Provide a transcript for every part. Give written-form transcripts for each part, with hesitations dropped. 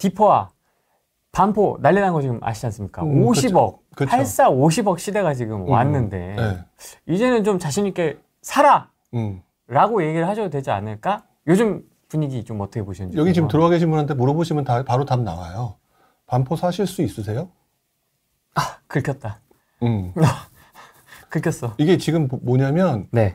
디퍼와 반포 난리 난 거 지금 아시지 않습니까? 50억, 그쵸. 84 50억 시대가 지금 왔는데 네. 이제는 좀 자신 있게 사라! 음. 라고 얘기를 하셔도 되지 않을까? 요즘 분위기 좀 어떻게 보시는지. 여기 지금 들어와 계신 분한테 물어보시면 바로 답 나와요. 반포 사실 수 있으세요? 아, 긁혔다. 긁혔어. 이게 지금 뭐냐면 네.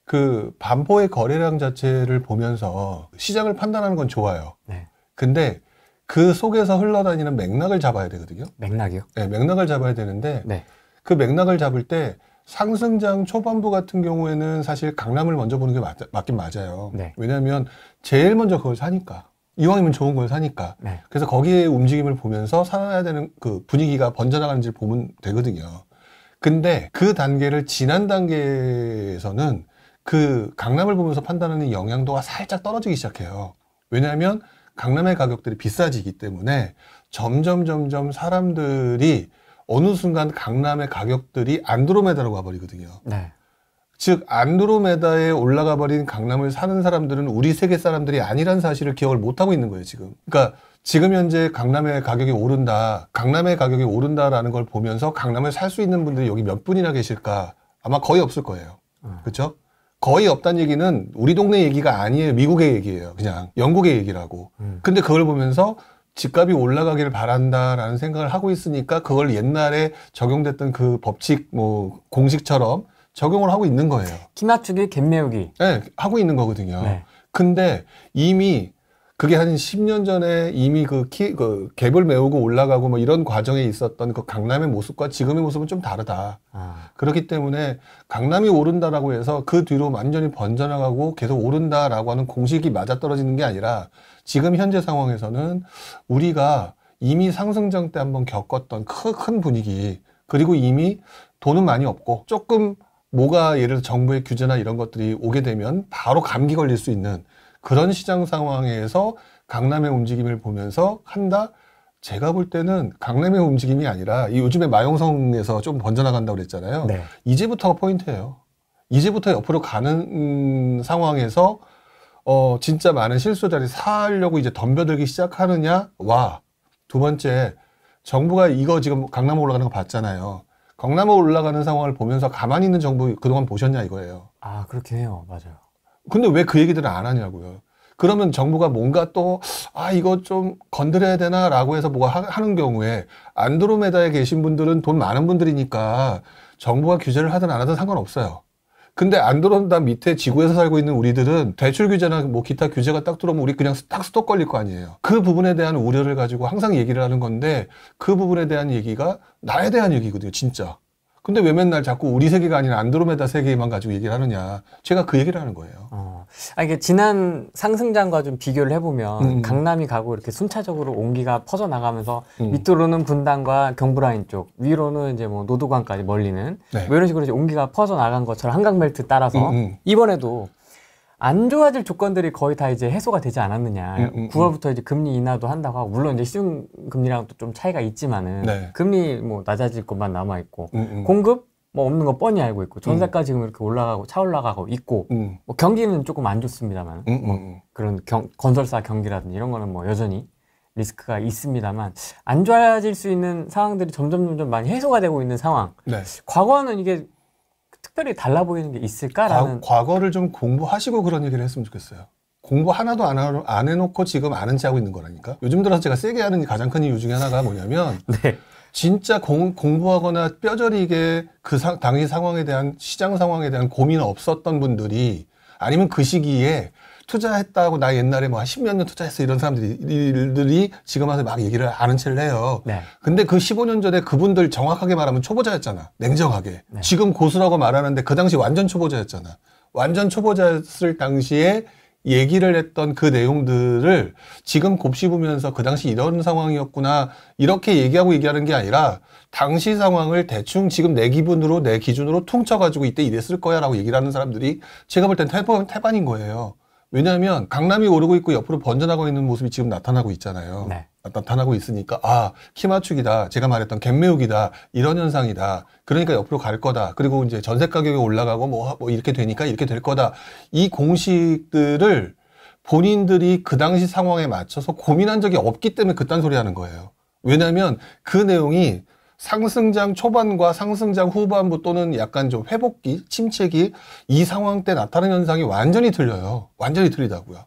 그 반포의 거래량 자체를 보면서 시장을 판단하는 건 좋아요. 네. 근데 그 속에서 흘러다니는 맥락을 잡아야 되거든요. 맥락이요? 네, 맥락을 잡아야 되는데 네. 그 맥락을 잡을 때 상승장 초반부 같은 경우에는 사실 강남을 먼저 보는 게 맞긴 맞아요. 네. 왜냐하면 제일 먼저 그걸 사니까. 이왕이면 좋은 걸 사니까. 네. 그래서 거기에 움직임을 보면서 살아야 되는 그 분위기가 번져나가는지를 보면 되거든요. 근데 그 단계를 지난 단계에서는 그 강남을 보면서 판단하는 영향도가 살짝 떨어지기 시작해요. 왜냐하면 강남의 가격들이 비싸지기 때문에 점점 사람들이 어느 순간 강남의 가격들이 안드로메다로 가버리거든요. 네. 즉 안드로메다에 올라가 버린 강남을 사는 사람들은 우리 세계 사람들이 아니란 사실을 기억을 못하고 있는 거예요, 지금. 그러니까 지금 현재 강남의 가격이 오른다라는 걸 보면서 강남을 살 수 있는 분들이 여기 몇 분이나 계실까? 아마 거의 없을 거예요. 그렇죠? 거의 없다는 얘기는 우리 동네 얘기가 아니에요. 미국의 얘기예요. 그냥 영국의 얘기라고. 근데 그걸 보면서 집값이 올라가기를 바란다라는 생각을 하고 있으니까 그걸 옛날에 적용됐던 그 법칙, 공식처럼 적용을 하고 있는 거예요. 키 맞추기, 갭 메우기. 네, 하고 있는 거거든요. 네. 근데 이미 그게 한 10년 전에 이미 그 갭을 메우고 올라가고 뭐 이런 과정에 있었던 그 강남의 모습과 지금의 모습은 좀 다르다. 그렇기 때문에 강남이 오른다라고 해서 그 뒤로 완전히 번져나가고 계속 오른다라고 하는 공식이 맞아떨어지는 게 아니라 지금 현재 상황에서는 우리가 이미 상승장 때 한번 겪었던 큰 분위기, 그리고 이미 돈은 많이 없고 조금 뭐가 예를 들어 정부의 규제나 이런 것들이 오게 되면 바로 감기 걸릴 수 있는 그런 시장 상황에서 강남의 움직임을 보면서 한다? 제가 볼 때는 강남의 움직임이 아니라 이 요즘에 마용성에서 좀 번져나간다고 그랬잖아요. 네. 이제부터가 포인트예요. 이제부터 옆으로 가는 상황에서 진짜 많은 실수자들이 사려고 이제 덤벼들기 시작하느냐와 두 번째, 정부가 이거 지금 강남 올라가는 거 봤잖아요. 강남 올라가는 상황을 보면서 가만히 있는 정부 그동안 보셨냐 이거예요. 아, 그렇긴 해요. 맞아요. 근데 왜 그 얘기들을 안 하냐고요. 그러면 정부가 뭔가 또 이거 좀 건드려야 되나 라고 해서 뭐가 하는 경우에 안드로메다에 계신 분들은 돈 많은 분들이니까 정부가 규제를 하든 안 하든 상관없어요. 근데 안드로메다 밑에 지구에서 살고 있는 우리들은 대출 규제나 뭐 기타 규제가 딱 들어오면 우리 그냥 딱 스톱 걸릴 거 아니에요. 그 부분에 대한 우려를 가지고 항상 얘기를 하는 건데 그 부분에 대한 얘기가 나에 대한 얘기거든요, 진짜. 근데 왜 맨날 자꾸 우리 세계가 아니라 안드로메다 세계만 가지고 얘기를 하느냐. 제가 그 얘기를 하는 거예요. 이게 지난 상승장과 좀 비교를 해보면 강남이 가고 이렇게 순차적으로 온기가 퍼져나가면서 밑으로는 분당과 경부라인 쪽, 위로는 이제 뭐 노도관까지 멀리는 네. 뭐 이런 식으로 이제 온기가 퍼져나간 것처럼 한강벨트 따라서 이번에도 안 좋아질 조건들이 거의 다 이제 해소가 되지 않았느냐. 9월부터 이제 금리 인하도 한다고 하고, 물론 이제 시중금리랑 또 좀 차이가 있지만은, 네. 금리 뭐 낮아질 것만 남아있고, 공급 뭐 없는 거 뻔히 알고 있고, 전세가 지금 이렇게 올라가고, 차 올라가고 있고, 뭐 경기는 조금 안 좋습니다만, 뭐 그런 건설사 경기라든지 이런 거는 뭐 여전히 리스크가 있습니다만, 안 좋아질 수 있는 상황들이 점점 많이 해소가 되고 있는 상황. 네. 과거는 이게 특별히 달라 보이는 게 있을까라는. 과거를 좀 공부하시고 그런 얘기를 했으면 좋겠어요. 공부 하나도 안 해놓고 지금 아는 체 하고 있는 거라니까. 요즘 들어서 제가 세게 하는 가장 큰 이유 중에 하나가 뭐냐면 네. 진짜 공부하거나 뼈저리게 당시 상황에 대한 시장 상황에 대한 고민 없었던 분들이 아니면 그 시기에 투자했다고 나 옛날에 뭐 한 10몇 년 투자했어 이런 사람들이 지금 와서 막 얘기를 아는 체를 해요. 네. 근데 그 15년 전에 그분들 정확하게 말하면 초보자였잖아. 냉정하게. 네. 지금 고수라고 말하는데 그 당시 완전 초보자였잖아. 완전 초보자였을 당시에 얘기를 했던 그 내용들을 지금 곱씹으면서 그 당시 이런 상황이었구나 이렇게 얘기하는 게 아니라 당시 상황을 대충 지금 내 기준으로 퉁쳐가지고 이때 이랬을 거야 라고 얘기를 하는 사람들이 제가 볼 땐 태반인 거예요. 왜냐하면 강남이 오르고 있고 옆으로 번져나가고 있는 모습이 지금 나타나고 있잖아요. 네. 나타나고 있으니까 키 맞추기다. 제가 말했던 갭 메우기다. 이런 현상이다. 그러니까 옆으로 갈 거다. 그리고 이제 전세 가격이 올라가고 뭐 이렇게 되니까 이렇게 될 거다. 이 공식들을 본인들이 그 당시 상황에 맞춰서 고민한 적이 없기 때문에 그딴 소리 하는 거예요. 왜냐하면 그 내용이 상승장 초반과 상승장 후반부 또는 약간 좀 회복기, 침체기 이 상황 때 나타나는 현상이 완전히 틀려요. 완전히 틀리다고요.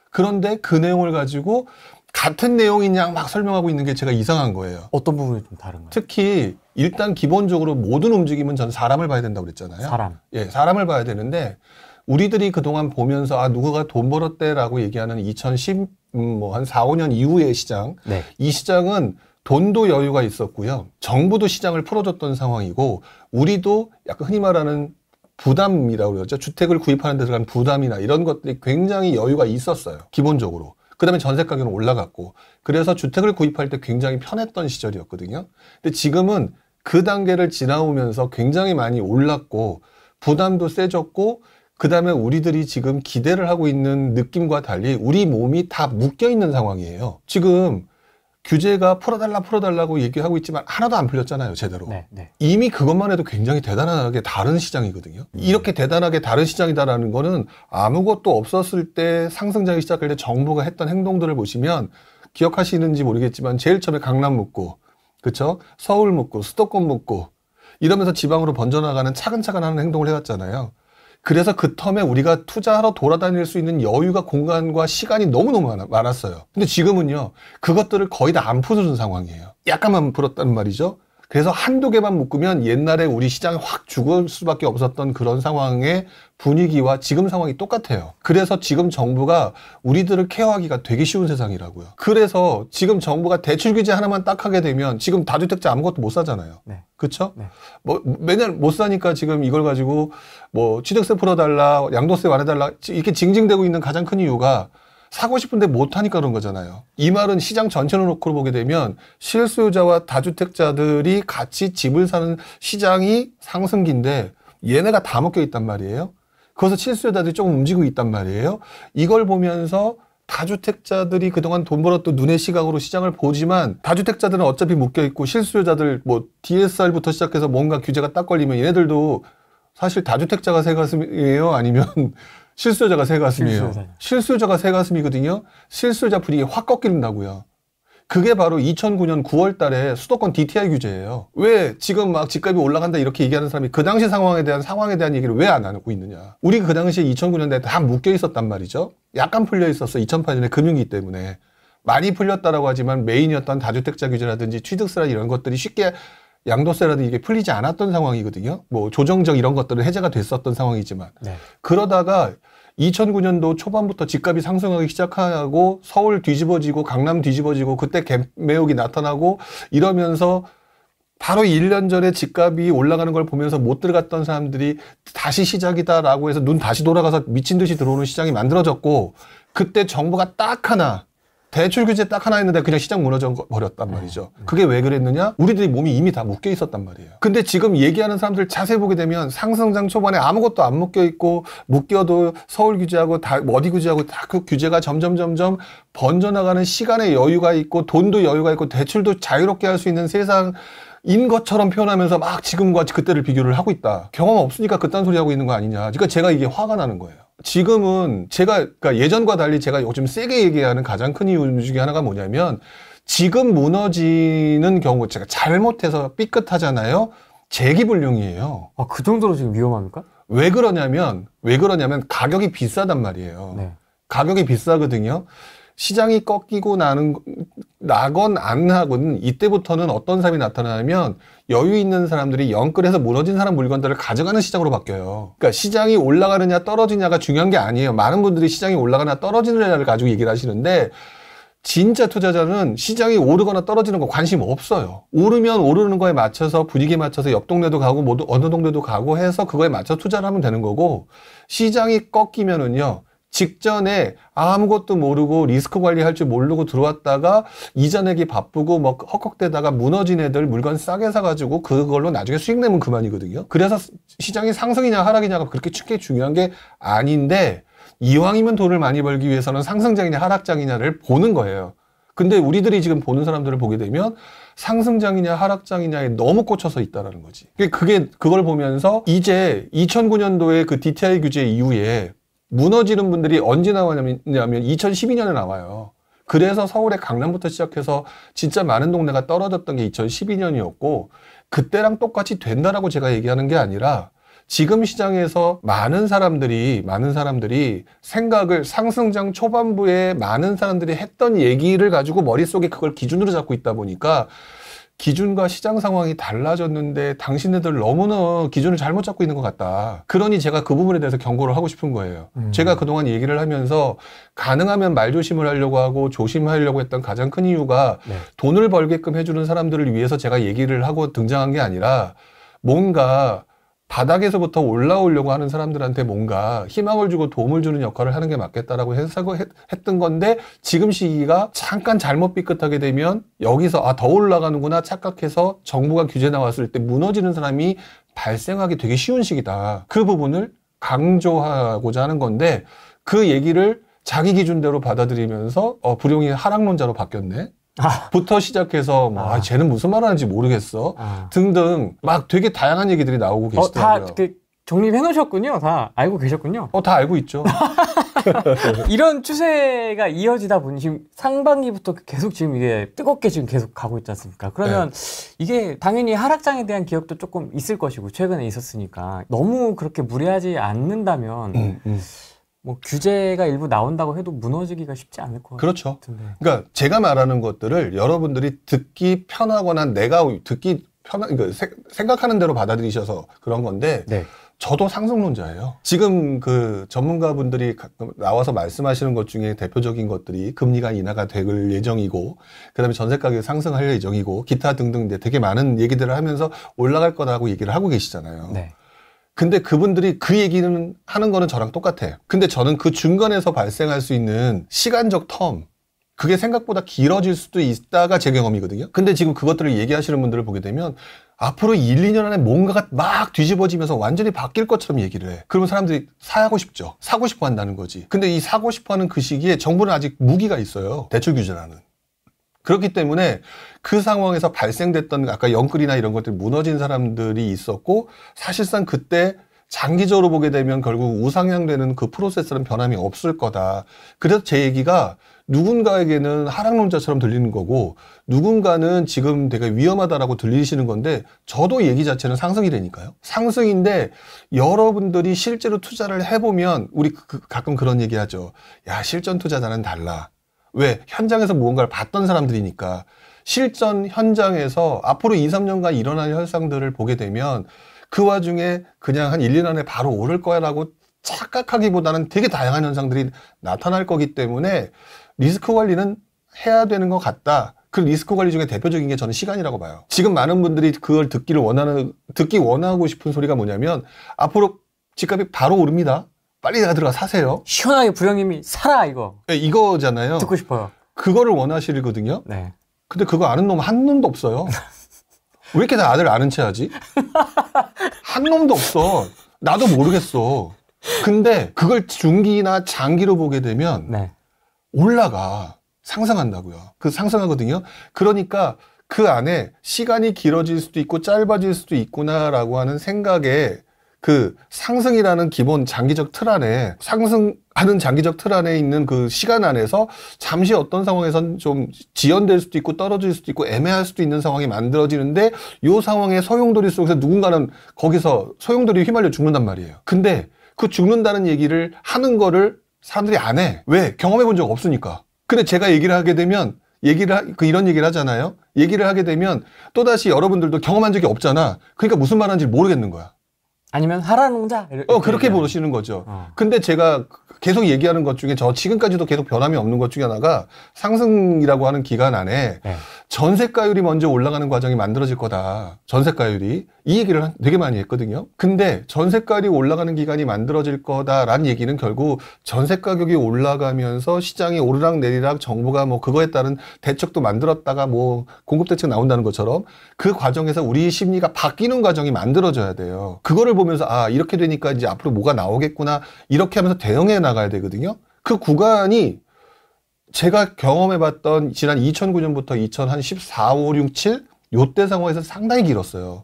그런데 그 내용을 가지고 같은 내용이냐 막 설명하고 있는 게 제가 이상한 거예요. 어떤 부분이 좀 다른가요? 특히 일단 기본적으로 모든 움직임은 전 사람을 봐야 된다고 그랬잖아요. 사람. 예, 사람을 봐야 되는데 우리들이 그동안 보면서 아 누구가 돈 벌었대라고 얘기하는 2010 뭐 한 4, 5년 이후의 시장. 네. 이 시장은 돈도 여유가 있었고요. 정부도 시장을 풀어줬던 상황이고 우리도 약간 흔히 말하는 부담이라고 그러죠. 주택을 구입하는 데 들어간 부담이나 이런 것들이 굉장히 여유가 있었어요. 기본적으로. 그 다음에 전세 가격은 올라갔고 그래서 주택을 구입할 때 굉장히 편했던 시절이었거든요. 근데 지금은 그 단계를 지나오면서 굉장히 많이 올랐고 부담도 세졌고 그 다음에 우리들이 지금 기대를 하고 있는 느낌과 달리 우리 몸이 다 묶여 있는 상황이에요. 지금 규제가 풀어달라고 얘기하고 있지만 하나도 안 풀렸잖아요, 제대로. 네, 네. 이미 그것만 해도 굉장히 대단하게 다른 시장이거든요. 이렇게 대단하게 다른 시장이다라는 거는 아무것도 없었을 때 상승장이 시작할 때 정부가 했던 행동들을 보시면 기억하시는지 모르겠지만 제일 처음에 강남 묶고, 그쵸? 서울 묶고, 수도권 묶고 이러면서 지방으로 번져나가는 차근차근 하는 행동을 해왔잖아요. 그래서 그 텀에 우리가 투자하러 돌아다닐 수 있는 여유가 공간과 시간이 너무너무 많았어요. 근데 지금은요, 그것들을 거의 다 안 풀어준 상황이에요. 약간만 풀었다는 말이죠. 그래서 한두 개만 묶으면 옛날에 우리 시장이 확 죽을 수밖에 없었던 그런 상황의 분위기와 지금 상황이 똑같아요. 그래서 지금 정부가 우리들을 케어하기가 되게 쉬운 세상이라고요. 그래서 지금 정부가 대출 규제 하나만 딱 하게 되면 지금 다주택자 아무것도 못 사잖아요. 네. 그쵸? 네. 뭐 매년 못 사니까 지금 이걸 가지고 뭐 취득세 풀어달라, 양도세 완화해달라 이렇게 징징대고 있는 가장 큰 이유가 사고 싶은데 못하니까 그런 거잖아요. 이 말은 시장 전체로 놓고 보게 되면 실수요자와 다주택자들이 같이 집을 사는 시장이 상승기인데 얘네가 다 묶여 있단 말이에요. 그래서 실수요자들이 조금 움직이고 있단 말이에요. 이걸 보면서 다주택자들이 그동안 돈 벌었던 눈의 시각으로 시장을 보지만 다주택자들은 어차피 묶여 있고 실수요자들 뭐 DSR부터 시작해서 뭔가 규제가 딱 걸리면 얘네들도 사실 다주택자가 새 가슴이에요? 아니면 실수요자가 새 가슴이에요? 실수요자가 새 가슴이거든요. 실수요자 분위기 확 꺾인다고요. 그게 바로 2009년 9월 달에 수도권 DTI 규제예요. 왜 지금 막 집값이 올라간다 이렇게 얘기하는 사람이 그 당시 상황에 대한 얘기를 왜 안 하고 있느냐. 우리 그 당시에 2009년대에 다 묶여 있었단 말이죠. 약간 풀려 있었어. 2008년에 금융위기 때문에. 많이 풀렸다라고 하지만 메인이었던 다주택자 규제라든지 취득세라든지 이런 것들이 쉽게 양도세라든지 이게 풀리지 않았던 상황이거든요. 뭐 조정적 이런 것들은 해제가 됐었던 상황이지만. 네. 그러다가 2009년도 초반부터 집값이 상승하기 시작하고 서울 뒤집어지고 강남 뒤집어지고 그때 갭매혹이 나타나고 이러면서 바로 1년 전에 집값이 올라가는 걸 보면서 못 들어갔던 사람들이 다시 시작이다라고 해서 눈 다시 돌아가서 미친 듯이 들어오는 시장이 만들어졌고 그때 정부가 딱 하나 대출 규제 딱 하나 했는데 그냥 시장 무너져 버렸단 말이죠. 그게 왜 그랬느냐? 우리들이 몸이 이미 다 묶여 있었단 말이에요. 근데 지금 얘기하는 사람들 자세히 보게 되면 상승장 초반에 아무것도 안 묶여 있고 묶여도 서울 규제하고 다 어디 규제하고 다 그 규제가 점점 번져나가는 시간의 여유가 있고 돈도 여유가 있고 대출도 자유롭게 할 수 있는 세상인 것처럼 표현하면서 막 지금과 그때를 비교를 하고 있다. 경험 없으니까 그딴 소리 하고 있는 거 아니냐. 그러니까 제가 이게 화가 나는 거예요. 지금은 그러니까 예전과 달리 제가 요즘 세게 얘기하는 가장 큰 이유 중에 하나가 뭐냐면 지금 무너지는 경우 제가 잘못해서 삐끗하잖아요. 재기불능이에요. 아, 그 정도로 지금 위험합니까? 왜 그러냐면 가격이 비싸단 말이에요. 네. 가격이 비싸거든요. 시장이 꺾이고 나건 안 나건 이때부터는 어떤 사람이 나타나냐면 여유 있는 사람들이 영끌해서 무너진 사람 물건들을 가져가는 시장으로 바뀌어요. 그러니까 시장이 올라가느냐 떨어지냐가 중요한 게 아니에요. 많은 분들이 시장이 올라가느냐 떨어지느냐를 가지고 얘기를 하시는데 진짜 투자자는 시장이 오르거나 떨어지는 거 관심 없어요. 오르면 오르는 거에 맞춰서 분위기에 맞춰서 옆 동네도 가고 모두 어느 동네도 가고 해서 그거에 맞춰 투자를 하면 되는 거고 시장이 꺾이면은요. 직전에 아무것도 모르고 리스크 관리할 줄 모르고 들어왔다가 이자 내기 바쁘고 뭐 헉헉대다가 무너진 애들 물건 싸게 사가지고 그걸로 나중에 수익 내면 그만이거든요. 그래서 시장이 상승이냐 하락이냐가 그렇게 중요한 게 아닌데 이왕이면 돈을 많이 벌기 위해서는 상승장이냐 하락장이냐를 보는 거예요. 근데 우리들이 지금 보는 사람들을 보게 되면 상승장이냐 하락장이냐에 너무 꽂혀서 있다라는 거지. 그걸 보면서 이제 2009년도에 그 DTI 규제 이후에 무너지는 분들이 언제 나왔냐면 2012년에 나와요. 그래서 서울의 강남부터 시작해서 진짜 많은 동네가 떨어졌던 게 2012년이었고 그때랑 똑같이 된다라고 제가 얘기하는 게 아니라 지금 시장에서 많은 사람들이 생각을 상승장 초반부에 많은 사람들이 했던 얘기를 가지고 머릿속에 그걸 기준으로 잡고 있다 보니까 기준과 시장 상황이 달라졌는데 당신네들 너무나 기준을 잘못 잡고 있는 것 같다. 그러니 제가 그 부분에 대해서 경고를 하고 싶은 거예요. 제가 그동안 얘기를 하면서 가능하면 말조심을 하려고 하고 조심하려고 했던 가장 큰 이유가 네. 돈을 벌게끔 해주는 사람들을 위해서 제가 얘기를 하고 등장한 게 아니라 뭔가 바닥에서부터 올라오려고 하는 사람들한테 뭔가 희망을 주고 도움을 주는 역할을 하는 게 맞겠다라고 했던 건데 지금 시기가 잠깐 잘못 삐끗하게 되면 여기서 더 올라가는구나 착각해서 정부가 규제 나왔을 때 무너지는 사람이 발생하기 되게 쉬운 시기다. 그 부분을 강조하고자 하는 건데 그 얘기를 자기 기준대로 받아들이면서 불용이 하락론자로 바뀌었네. 부터 시작해서 쟤는 무슨 말 하는지 모르겠어 등등 막 되게 다양한 얘기들이 나오고 계시더라고요. 다 정립해 놓으셨군요. 다 알고 계셨군요. 다 알고 있죠. 이런 추세가 이어지다 보니 지금 상반기부터 계속 지금 이게 뜨겁게 지금 계속 가고 있지 않습니까? 그러면 네. 이게 당연히 하락장에 대한 기억도 조금 있을 것이고 최근에 있었으니까 너무 그렇게 무리하지 않는다면 뭐 규제가 일부 나온다고 해도 무너지기가 쉽지 않을 것 그렇죠. 같은데. 그러니까 제가 말하는 것들을 여러분들이 듣기 편하거나 내가 듣기 그러니까 생각하는 대로 받아들이셔서 그런 건데 네. 저도 상승론자예요. 지금 그 전문가분들이 나와서 말씀하시는 것 중에 대표적인 것들이 금리가 인하가 될 예정이고 그다음에 전세 가격이 상승할 예정이고 기타 등등 되게 많은 얘기들을 하면서 올라갈 거라고 얘기를 하고 계시잖아요. 네. 근데 그분들이 그 얘기는 하는 거는 저랑 똑같아요. 근데 저는 그 중간에서 발생할 수 있는 시간적 텀, 그게 생각보다 길어질 수도 있다가 제 경험이거든요. 근데 지금 그것들을 얘기하시는 분들을 보게 되면 앞으로 1, 2년 안에 뭔가가 막 뒤집어지면서 완전히 바뀔 것처럼 얘기를 해. 그러면 사람들이 사고 싶죠. 사고 싶어 한다는 거지. 근데 이 사고 싶어 하는 그 시기에 정부는 아직 무기가 있어요. 대출 규제라는. 그렇기 때문에 그 상황에서 발생됐던 아까 영끌이나 이런 것들이 무너진 사람들이 있었고 사실상 그때 장기적으로 보게 되면 결국 우상향되는 그 프로세스는 변함이 없을 거다. 그래서 제 얘기가 누군가에게는 하락론자처럼 들리는 거고 누군가는 지금 되게 위험하다라고 들리시는 건데 저도 얘기 자체는 상승이라니까요. 상승인데 여러분들이 실제로 투자를 해보면 우리 가끔 그런 얘기 하죠. 야, 실전 투자자는 달라. 왜? 현장에서 무언가를 봤던 사람들이니까. 실전 현장에서 앞으로 2, 3년간 일어날 현상들을 보게 되면 그 와중에 그냥 한 1, 2년 안에 바로 오를 거야라고 착각하기보다는 되게 다양한 현상들이 나타날 거기 때문에 리스크 관리는 해야 되는 것 같다. 그 리스크 관리 중에 대표적인 게 저는 시간이라고 봐요. 지금 많은 분들이 그걸 듣기 원하고 싶은 소리가 뭐냐면 앞으로 집값이 바로 오릅니다. 빨리 내가 들어가 사세요. 시원하게 부장님이 사라 이거. 네, 이거잖아요. 듣고 싶어요. 그거를 원하시거든요. 네. 근데 그거 아는 놈 한 놈도 없어요. 왜 이렇게 다들 아는 체 하지? 한 놈도 없어. 나도 모르겠어. 근데 그걸 중기나 장기로 보게 되면 네. 올라가. 상승한다고요. 그 상승하거든요. 그러니까 그 안에 시간이 길어질 수도 있고 짧아질 수도 있구나라고 하는 생각에 그 상승이라는 기본 장기적 틀 안에 상승하는 장기적 틀 안에 있는 그 시간 안에서 잠시 어떤 상황에선 좀 지연될 수도 있고 떨어질 수도 있고 애매할 수도 있는 상황이 만들어지는데 이 상황에 소용돌이 속에서 누군가는 거기서 소용돌이에 휘말려 죽는단 말이에요. 근데 그 죽는다는 얘기를 하는 거를 사람들이 안 해. 왜? 경험해 본 적 없으니까. 근데 제가 얘기를 하게 되면 이런 얘기를 하잖아요. 얘기를 하게 되면 또다시 여러분들도 경험한 적이 없잖아. 그러니까 무슨 말 하는지 모르겠는 거야. 아니면 하라는자 그렇게 보시는 거죠. 근데 제가 계속 얘기하는 것 중에 저 지금까지도 계속 변함이 없는 것 중에 하나가 상승이라고 하는 기간 안에 네. 전세가율이 먼저 올라가는 과정이 만들어질 거다. 전세가율이. 이 얘기를 되게 많이 했거든요. 근데 전세가율이 올라가는 기간이 만들어질 거다라는 얘기는 결국 전세 가격이 올라가면서 시장이 오르락 내리락 정부가 뭐 그거에 따른 대책도 만들었다가 뭐 공급 대책 나온다는 것처럼 그 과정에서 우리 심리가 바뀌는 과정이 만들어져야 돼요. 그거를 보면서 이렇게 되니까 이제 앞으로 뭐가 나오겠구나 이렇게 하면서 대응해 나가야 되거든요. 그 구간이 제가 경험해봤던 지난 2009년부터 2014, 5, 6, 7 요때 상황에서 상당히 길었어요.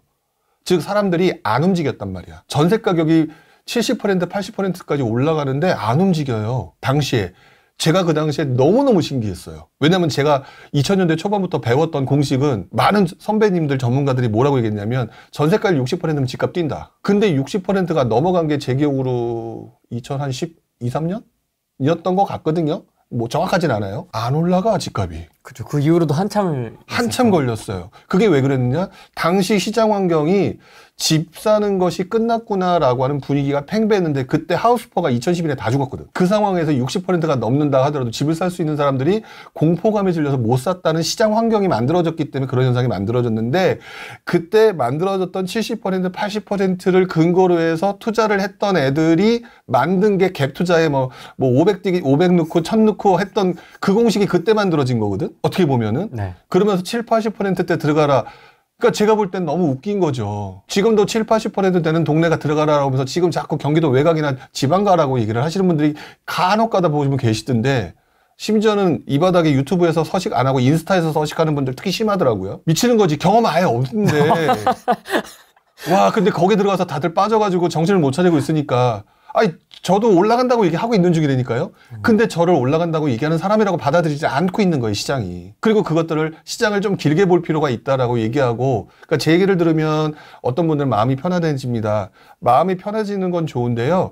즉 사람들이 안 움직였단 말이야. 전세 가격이 70%, 80%까지 올라가는데 안 움직여요. 당시에. 제가 그 당시에 너무너무 신기했어요. 왜냐면 제가 2000년대 초반부터 배웠던 공식은 많은 선배님들 전문가들이 뭐라고 얘기했냐면 전세가율 60%면 집값 뛴다. 근데 60%가 넘어간 게 제 기억으로 2012, 3년? 이었던 것 같거든요. 뭐 정확하진 않아요. 안 올라가 집값이. 그죠. 그 이후로도 한참 걸렸어요. 그게 왜 그랬느냐? 당시 시장 환경이 집 사는 것이 끝났구나라고 하는 분위기가 팽배했는데 그때 하우스퍼가 2012년에 다 죽었거든. 그 상황에서 60%가 넘는다 하더라도 집을 살 수 있는 사람들이 공포감에 질려서 못 샀다는 시장 환경이 만들어졌기 때문에 그런 현상이 만들어졌는데 그때 만들어졌던 70%, 80%를 근거로 해서 투자를 했던 애들이 만든 게 갭 투자에 뭐 500 넣고 1000 넣고 했던 그 공식이 그때 만들어진 거거든. 어떻게 보면은. 네. 그러면서 7, 80%대 들어가라. 그러니까 제가 볼 땐 너무 웃긴 거죠. 지금도 7, 80% 되는 동네가 들어가라고 하면서 지금 자꾸 경기도 외곽이나 지방 가라고 얘기를 하시는 분들이 간혹 가다 보시면 계시던데 심지어는 이 바닥에 유튜브에서 서식 안 하고 인스타에서 서식하는 분들 특히 심하더라고요. 미치는 거지. 경험 아예 없는데. 와, 근데 거기 들어가서 다들 빠져가지고 정신을 못 차리고 있으니까 아니 저도 올라간다고 얘기하고 있는 중이라니까요. 근데 저를 올라간다고 얘기하는 사람이라고 받아들이지 않고 있는 거예요, 시장이. 그리고 그것들을 시장을 좀 길게 볼 필요가 있다라고 얘기하고, 그러니까 제 얘기를 들으면 어떤 분들은 마음이 편안해집니다. 마음이 편해지는 건 좋은데요.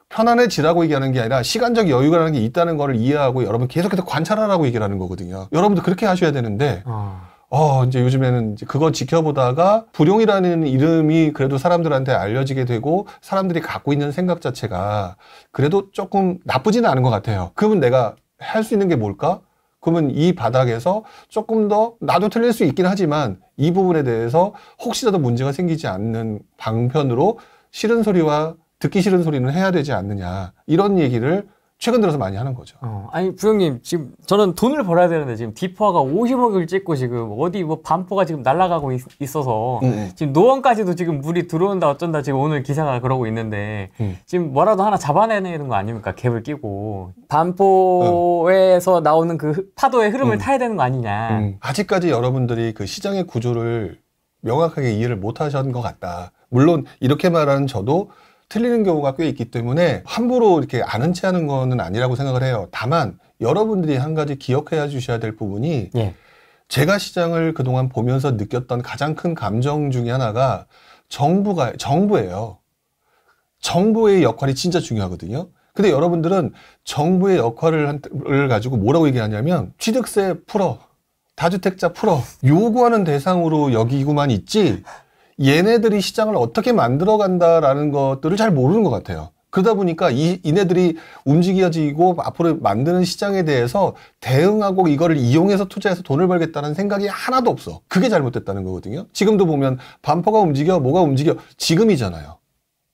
편안해지라고 얘기하는 게 아니라 시간적 여유라는 게 있다는 거를 이해하고 여러분 계속해서 관찰하라고 얘기를 하는 거거든요. 여러분도 그렇게 하셔야 되는데 이제 요즘에는 이제 그거 지켜보다가 불용이라는 이름이 그래도 사람들한테 알려지게 되고 사람들이 갖고 있는 생각 자체가 그래도 조금 나쁘지는 않은 것 같아요. 그러면 내가 할 수 있는 게 뭘까? 그러면 이 바닥에서 조금 더 나도 틀릴 수 있긴 하지만 이 부분에 대해서 혹시라도 문제가 생기지 않는 방편으로 싫은 소리와 듣기 싫은 소리는 해야 되지 않느냐 이런 얘기를 최근 들어서 많이 하는 거죠. 아니 부장님 지금 저는 돈을 벌어야 되는데 지금 디퍼가 50억을 찍고 지금 어디 뭐 반포가 지금 날아가고 있어서 지금 노원까지도 지금 물이 들어온다 어쩐다 지금 오늘 기사가 그러고 있는데 지금 뭐라도 하나 잡아내는 거 아닙니까? 갭을 끼고 반포에서 나오는 그 파도의 흐름을 타야 되는 거 아니냐. 아직까지 여러분들이 그 시장의 구조를 명확하게 이해를 못 하셨던 것 같다. 물론 이렇게 말하는 저도 틀리는 경우가 꽤 있기 때문에 함부로 이렇게 아는 체 하는 거는 아니라고 생각을 해요. 다만 여러분들이 한 가지 기억해 주셔야 될 부분이 제가 시장을 그동안 보면서 느꼈던 가장 큰 감정 중에 하나가 정부예요. 정부의 역할이 진짜 중요하거든요. 근데 여러분들은 정부의 역할을 가지고 뭐라고 얘기하냐면 취득세 풀어, 다주택자 풀어 요구하는 대상으로 여기고만 있지 얘네들이 시장을 어떻게 만들어 간다라는 것들을 잘 모르는 것 같아요. 그러다 보니까 이네들이 움직여지고 앞으로 만드는 시장에 대해서 대응하고 이거를 이용해서 투자해서 돈을 벌겠다는 생각이 하나도 없어. 그게 잘못됐다는 거거든요. 지금도 보면 반포가 움직여, 뭐가 움직여. 지금이잖아요.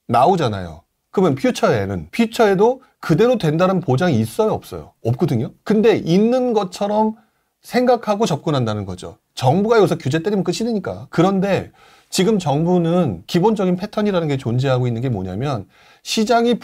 나오잖아요. 그러면 퓨처에도 그대로 된다는 보장이 있어요, 없어요? 없거든요. 근데 있는 것처럼 생각하고 접근한다는 거죠. 정부가 여기서 규제 때리면 끝이니까. 그런데 지금 정부는 기본적인 패턴이라는 게 존재하고 있는 게 뭐냐면 시장이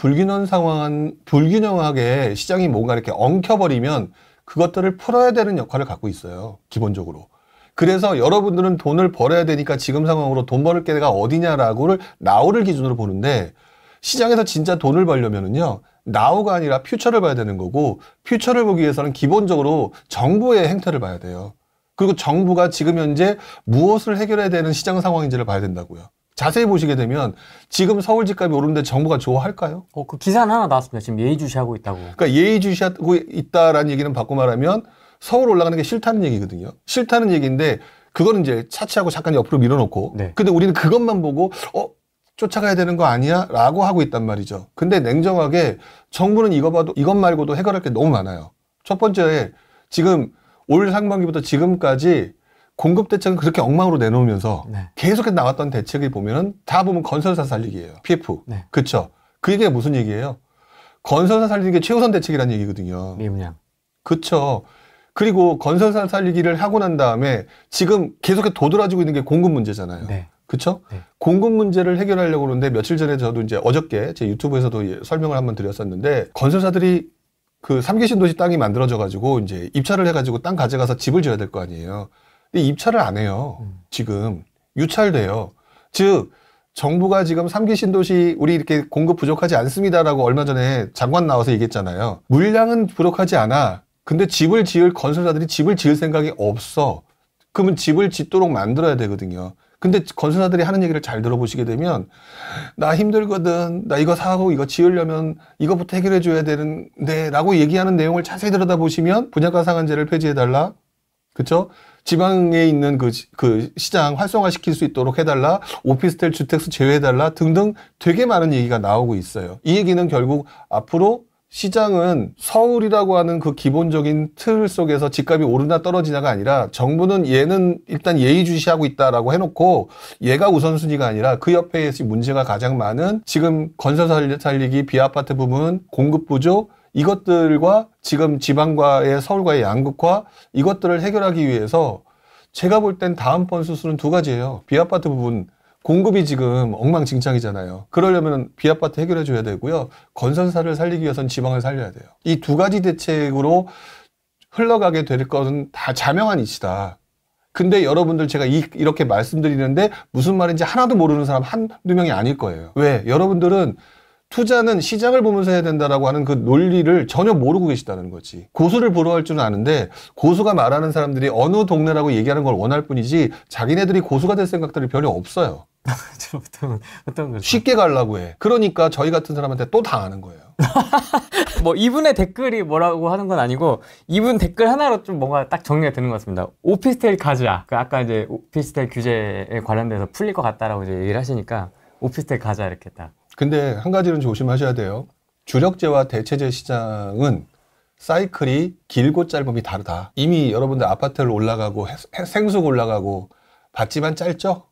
불균형하게 시장이 뭔가 이렇게 엉켜버리면 그것들을 풀어야 되는 역할을 갖고 있어요. 기본적으로. 그래서 여러분들은 돈을 벌어야 되니까 지금 상황으로 돈 벌을 게가 어디냐라고를 나우를 기준으로 보는데 시장에서 진짜 돈을 벌려면은요. 나우가 아니라 퓨처를 봐야 되는 거고 퓨처를 보기 위해서는 기본적으로 정부의 행태를 봐야 돼요. 그리고 정부가 지금 현재 무엇을 해결해야 되는 시장 상황인지를 봐야 된다고요. 자세히 보시게 되면 지금 서울 집값이 오르는데 정부가 좋아할까요? 그 기사는 하나 나왔습니다. 지금 예의주시하고 있다고. 그러니까 예의주시하고 있다라는 얘기는 바꿔 말하면 서울 올라가는 게 싫다는 얘기거든요. 싫다는 얘기인데 그거는 이제 차치하고 잠깐 옆으로 밀어놓고 근데 우리는 그것만 보고 쫓아가야 되는 거 아니야? 라고 하고 있단 말이죠. 근데 냉정하게 정부는 이것 말고도 해결할 게 너무 많아요. 첫 번째 지금 올 상반기부터 지금까지 공급 대책은 그렇게 엉망으로 내놓으면서 계속해서 나왔던 대책을 보면은 다 보면 건설사 살리기예요. PF. 그쵸? 그 얘기가 무슨 얘기예요? 건설사 살리는 게 최우선 대책이라는 얘기거든요. 미분양. 그쵸? 그리고 건설사 살리기를 하고 난 다음에 지금 계속해서 도드라지고 있는 게 공급 문제잖아요. 그쵸? 공급 문제를 해결하려고 그러는데 며칠 전에 저도 이제 어저께 제 유튜브에서도 설명을 한번 드렸었는데 건설사들이 그 3기 신도시 땅이 만들어져가지고 이제 입찰을 해가지고 땅 가져가서 집을 지어야 될 거 아니에요. 근데 입찰을 안 해요. 지금 유찰돼요. 즉 정부가 지금 3기 신도시 우리 이렇게 공급 부족하지 않습니다라고 얼마 전에 장관 나와서 얘기했잖아요. 물량은 부족하지 않아. 근데 집을 지을 건설사들이 집을 지을 생각이 없어. 그러면 집을 짓도록 만들어야 되거든요. 근데 건설사들이 하는 얘기를 잘 들어보시게 되면 나 힘들거든. 나 이거 사고 이거 지으려면 이거부터 해결해 줘야 되는데 라고 얘기하는 내용을 자세히 들여다보시면 분양가 상한제를 폐지해달라. 그쵸? 지방에 있는 그 시장 활성화시킬 수 있도록 해달라. 오피스텔 주택수 제외해달라. 등등 되게 많은 얘기가 나오고 있어요. 이 얘기는 결국 앞으로 시장은 서울이라고 하는 그 기본적인 틀 속에서 집값이 오르나 떨어지냐가 아니라 정부는 얘는 일단 예의주시하고 있다라고 해놓고 얘가 우선순위가 아니라 그 옆에 문제가 가장 많은 지금 건설 살리기, 비아파트 부분, 공급 부족 이것들과 지금 지방과의 서울과의 양극화 이것들을 해결하기 위해서 제가 볼 땐 다음번 수순은 두 가지예요. 비아파트 부분 공급이 지금 엉망진창이잖아요. 그러려면 비아파트 해결해 줘야 되고요. 건설사를 살리기 위해서는 지방을 살려야 돼요. 이 두 가지 대책으로 흘러가게 될 것은 다 자명한 이치다. 근데 여러분들 제가 이렇게 말씀드리는데 무슨 말인지 하나도 모르는 사람 한두 명이 아닐 거예요. 왜? 여러분들은 투자는 시장을 보면서 해야 된다라고 하는 그 논리를 전혀 모르고 계시다는 거지. 고수를 보러 할 줄은 아는데 고수가 말하는 사람들이 어느 동네라고 얘기하는 걸 원할 뿐이지 자기네들이 고수가 될 생각들이 별로 없어요. 어떤 거 쉽게 가려고 해. 그러니까 저희 같은 사람한테 또 당하는 거예요. 뭐 이분의 댓글이 뭐라고 하는 건 아니고 이분 댓글 하나로 좀 뭔가 딱 정리가 되는 것 같습니다. 오피스텔 가자. 그 아까 이제 오피스텔 규제에 관련돼서 풀릴 것 같다라고 이제 얘기를 하시니까 오피스텔 가자 이렇게 딱. 근데 한 가지는 조심하셔야 돼요. 주력재와 대체재 시장은 사이클이 길고 짧음이 다르다. 이미 여러분들 아파트를 올라가고 생숙 올라가고 봤지만 짧죠?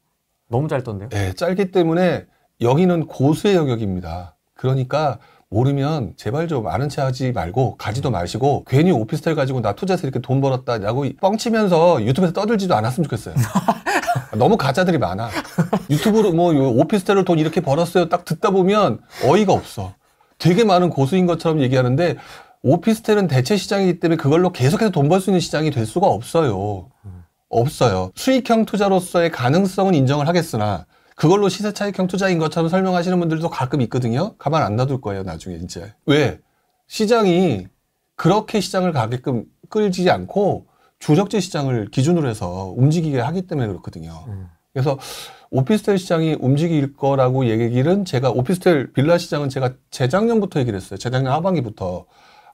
너무 짧던데요? 네, 짧기 때문에 여기는 고수의 영역입니다. 그러니까 모르면 제발 좀 아는 체 하지 말고 가지도 마시고 괜히 오피스텔 가지고 나 투자해서 이렇게 돈 벌었다라고 뻥치면서 유튜브에서 떠들지도 않았으면 좋겠어요. 너무 가짜들이 많아. 유튜브로 뭐 오피스텔로 돈 이렇게 벌었어요. 딱 듣다 보면 어이가 없어. 되게 많은 고수인 것처럼 얘기하는데 오피스텔은 대체 시장이기 때문에 그걸로 계속해서 돈 벌 수 있는 시장이 될 수가 없어요. 없어요. 수익형 투자로서의 가능성은 인정을 하겠으나 그걸로 시세 차익형 투자인 것처럼 설명하시는 분들도 가끔 있거든요. 가만 안 놔둘 거예요, 나중에 이제. 왜? 시장이 그렇게 시장을 가게끔 끌지 않고 주력재 시장을 기준으로 해서 움직이게 하기 때문에 그렇거든요. 그래서 오피스텔 시장이 움직일 거라고 얘기는 제가 오피스텔 빌라 시장은 제가 재작년부터 얘기를 했어요. 재작년 하반기부터.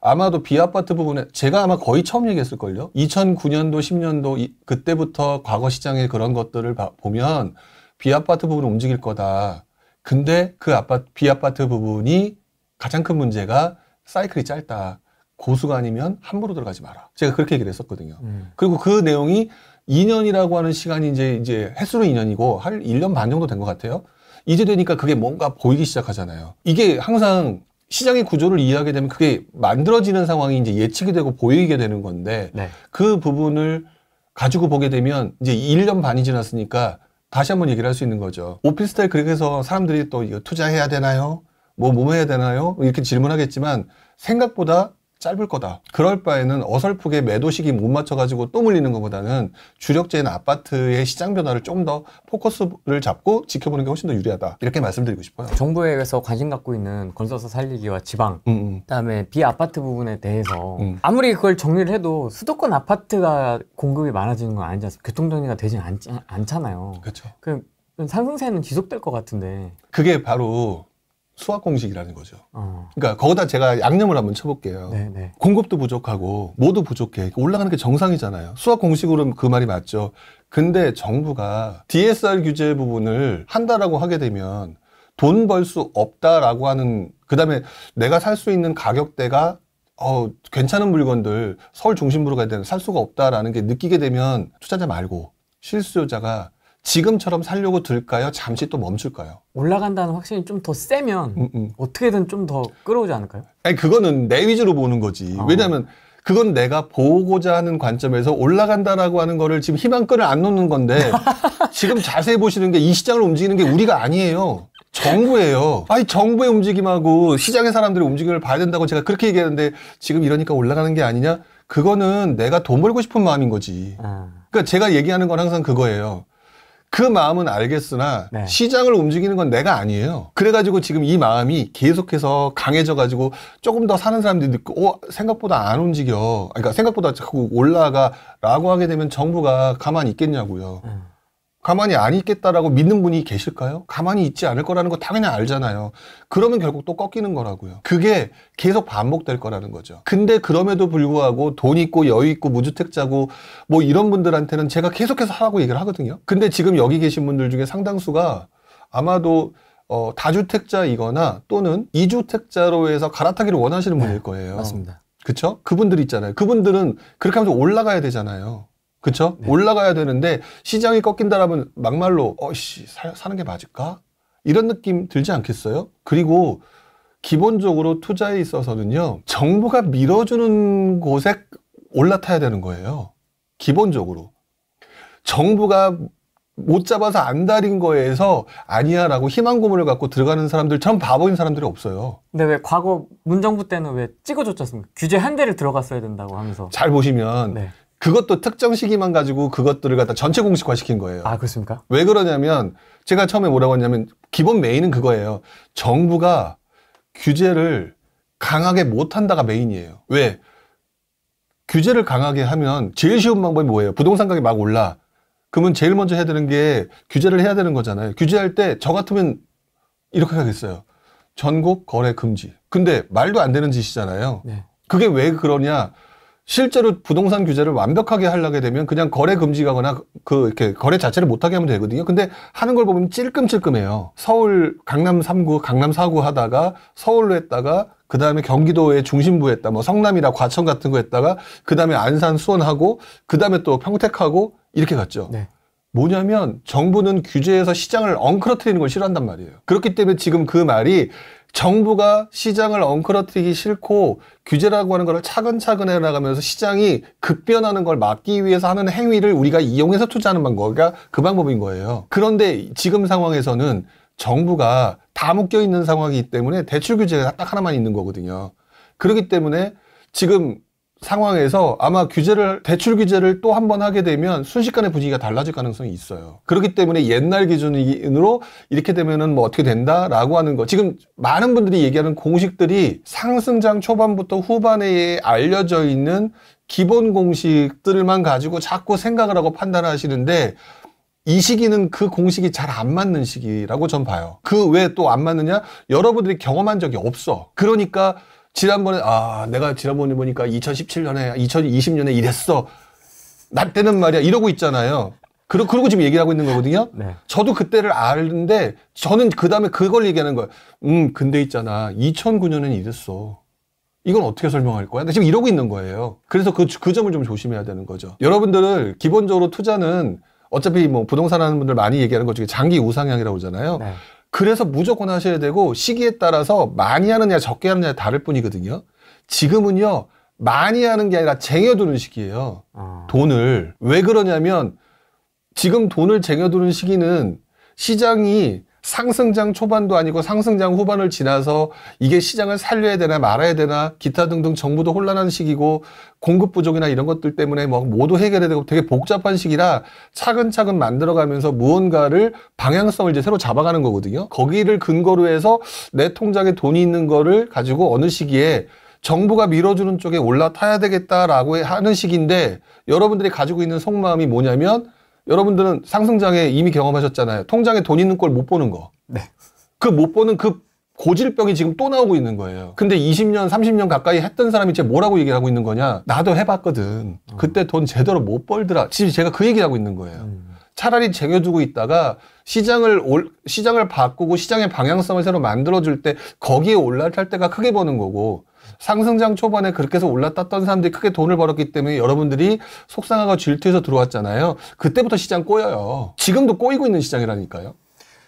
아마도 비아파트 부분에 제가 아마 거의 처음 얘기했을걸요. 2009년도, 10년도 그때부터 과거 시장의 그런 것들을 보면 비아파트 부분은 움직일 거다. 근데 그 비아파트 부분이 가장 큰 문제가 사이클이 짧다. 고수가 아니면 함부로 들어가지 마라. 제가 그렇게 얘기를 했었거든요. 그리고 그 내용이 2년이라고 하는 시간이 이제 횟수로 2년이고 한 1년 반 정도 된 것 같아요. 이제 되니까 그게 뭔가 보이기 시작하잖아요. 이게 항상 시장의 구조를 이해하게 되면 그게 만들어지는 상황이 이제 예측이 되고 보이게 되는 건데 네. 그 부분을 가지고 보게 되면 이제 1년 반이 지났으니까 다시 한번 얘기를 할 수 있는 거죠. 오피스텔 그렇게 해서 사람들이 또 이거 투자해야 되나요? 뭐 해야 되나요? 이렇게 질문하겠지만 생각보다 짧을 거다. 그럴 바에는 어설프게 매도 시기 못 맞춰가지고 또 물리는 것보다는 주력재인 아파트의 시장 변화를 좀 더 포커스를 잡고 지켜보는 게 훨씬 더 유리하다. 이렇게 말씀드리고 싶어요. 정부에서 관심 갖고 있는 건설사 살리기와 지방, 그다음에 비아파트 부분에 대해서 아무리 그걸 정리를 해도 수도권 아파트가 공급이 많아지는 건 아니지 않습니까? 교통정리가 되지 않잖아요. 그렇죠. 그 상승세는 지속될 것 같은데. 그게 바로 수학 공식이라는 거죠. 그러니까 거기다 제가 양념을 한번 쳐볼게요. 네네. 공급도 부족하고 뭐도 부족해. 올라가는 게 정상이잖아요. 수학 공식으로는 그 말이 맞죠. 근데 정부가 DSR 규제 부분을 한다라고 하게 되면 돈 벌 수 없다라고 하는, 그 다음에 내가 살 수 있는 가격대가 괜찮은 물건들 서울 중심부로 가야 되는 살 수가 없다라는 게 느끼게 되면 투자자 말고 실수요자가 지금처럼 살려고 들까요? 잠시 또 멈출까요? 올라간다는 확신이 좀 더 세면 어떻게든 좀 더 끌어오지 않을까요? 아니 그거는 내 위주로 보는 거지. 왜냐하면 그건 내가 보고자 하는 관점에서 올라간다라고 하는 거를 지금 희망끈을 안 놓는 건데 지금 자세히 보시는 게 이 시장을 움직이는 게 우리가 아니에요. 정부예요. 아니 정부의 움직임하고 시장의 사람들의 움직임을 봐야 된다고 제가 그렇게 얘기하는데 지금 이러니까 올라가는 게 아니냐? 그거는 내가 돈 벌고 싶은 마음인 거지. 그러니까 제가 얘기하는 건 항상 그거예요. 그 마음은 알겠으나 네. 시장을 움직이는 건 내가 아니에요. 그래가지고 지금 이 마음이 계속해서 강해져가지고 조금 더 사는 사람들이 듣고 생각보다 안 움직여. 그러니까 생각보다 자꾸 올라가라고 하게 되면 정부가 가만히 있겠냐고요. 가만히 안 있겠다라고 믿는 분이 계실까요? 가만히 있지 않을 거라는 거 당연히 알잖아요. 그러면 결국 또 꺾이는 거라고요. 그게 계속 반복될 거라는 거죠. 근데 그럼에도 불구하고 돈 있고 여유 있고 무주택자고 뭐 이런 분들한테는 제가 계속해서 하라고 얘기를 하거든요. 근데 지금 여기 계신 분들 중에 상당수가 아마도 다주택자이거나 또는 이주택자로 해서 갈아타기를 원하시는 분일 거예요. 맞습니다. 그쵸? 그분들 있잖아요. 그분들은 그렇게 하면서 올라가야 되잖아요. 그쵸? 네. 올라가야 되는데 시장이 꺾인다라면 막말로 사는 게 맞을까? 이런 느낌 들지 않겠어요? 그리고 기본적으로 투자에 있어서는요, 정부가 밀어주는 곳에 올라타야 되는 거예요. 기본적으로. 정부가 못 잡아서 안 다린 거에서 아니야 라고 희망 고문을 갖고 들어가는 사람들처럼 바보인 사람들이 없어요. 근데 왜 과거 문정부 때는 왜 찍어줬지 않습니까? 규제 한 대를 들어갔어야 된다고 하면서. 잘 보시면 네. 그것도 특정 시기만 가지고 그것들을 갖다 전체 공식화 시킨 거예요. 아, 그렇습니까? 왜 그러냐면 제가 처음에 뭐라고 했냐면 기본 메인은 그거예요. 정부가 규제를 강하게 못한다가 메인이에요. 왜? 규제를 강하게 하면 제일 쉬운 방법이 뭐예요? 부동산 가격이 막 올라. 그러면 제일 먼저 해야 되는 게 규제를 해야 되는 거잖아요. 규제할 때 저 같으면 이렇게 하겠어요. 전국 거래 금지. 근데 말도 안 되는 짓이잖아요. 네. 그게 왜 그러냐? 실제로 부동산 규제를 완벽하게 하려게 되면 그냥 거래 금지가거나 이렇게 거래 자체를 못하게 하면 되거든요. 근데 하는 걸 보면 찔끔찔끔해요. 서울 강남 3구, 강남 4구 하다가 서울로 했다가 그 다음에 경기도의 중심부 했다. 뭐 성남이나 과천 같은 거 했다가 그 다음에 안산, 수원하고 그 다음에 또 평택하고 이렇게 갔죠. 네. 뭐냐면 정부는 규제에서 시장을 엉클어뜨리는 걸 싫어한단 말이에요. 그렇기 때문에 지금 그 말이 정부가 시장을 엉클어뜨리기 싫고 규제라고 하는 걸 차근차근 해나가면서 시장이 급변하는 걸 막기 위해서 하는 행위를 우리가 이용해서 투자하는 방법이 그 방법인 거예요. 그런데 지금 상황에서는 정부가 다 묶여 있는 상황이기 때문에 대출 규제가 딱 하나만 있는 거거든요. 그렇기 때문에 지금 상황에서 아마 대출 규제를 또 한 번 하게 되면 순식간에 분위기가 달라질 가능성이 있어요. 그렇기 때문에 옛날 기준으로 이렇게 되면은 뭐 어떻게 된다라고 하는 거. 지금 많은 분들이 얘기하는 공식들이 상승장 초반부터 후반에 알려져 있는 기본 공식들만 가지고 자꾸 생각을 하고 판단하시는데 이 시기는 그 공식이 잘 안 맞는 시기라고 전 봐요. 그 왜 또 안 맞느냐? 여러분들이 경험한 적이 없어. 그러니까 지난번에 내가 지난번에 보니까 2017년에 2020년에 이랬어. 나 때는 말이야 이러고 있잖아요. 그러고 지금 얘기를 하고 있는 거거든요. 네. 저도 그때를 아는데 저는 그 다음에 그걸 얘기하는 거예요. 근데 있잖아 2009년엔 이랬어. 이건 어떻게 설명할 거야? 지금 이러고 있는 거예요. 그래서 그 점을 좀 조심해야 되는 거죠. 여러분들을 기본적으로 투자는 어차피 뭐 부동산 하는 분들 많이 얘기하는 것 중에 장기 우상향이라고 그러잖아요. 네. 그래서 무조건 하셔야 되고 시기에 따라서 많이 하느냐 적게 하느냐에 다를 뿐이거든요. 지금은요 많이 하는 게 아니라 쟁여두는 시기예요. 돈을. 왜 그러냐면 지금 돈을 쟁여두는 시기는 시장이 상승장 초반도 아니고 상승장 후반을 지나서 이게 시장을 살려야 되나 말아야 되나 기타 등등 정부도 혼란한 시기고 공급 부족이나 이런 것들 때문에 뭐 모두 해결해야 되고 되게 복잡한 시기라 차근차근 만들어가면서 무언가를 방향성을 이제 새로 잡아가는 거거든요. 거기를 근거로 해서 내 통장에 돈이 있는 거를 가지고 어느 시기에 정부가 밀어주는 쪽에 올라타야 되겠다라고 하는 시기인데 여러분들이 가지고 있는 속마음이 뭐냐면 여러분들은 상승장에 이미 경험하셨잖아요. 통장에 돈 있는 걸 못 보는 거. 네. 그 못 보는 그 고질병이 지금 또 나오고 있는 거예요. 근데 20년, 30년 가까이 했던 사람이 지금 뭐라고 얘기를 하고 있는 거냐? 나도 해봤거든. 그때 돈 제대로 못 벌더라. 지금 제가 그 얘기를 하고 있는 거예요. 차라리 쟁여두고 있다가 시장을 바꾸고 시장의 방향성을 새로 만들어줄 때 거기에 올라탈 때가 크게 버는 거고 상승장 초반에 그렇게 해서 올라탔던 사람들이 크게 돈을 벌었기 때문에 여러분들이 속상하고 질투해서 들어왔잖아요. 그때부터 시장 꼬여요. 지금도 꼬이고 있는 시장이라니까요.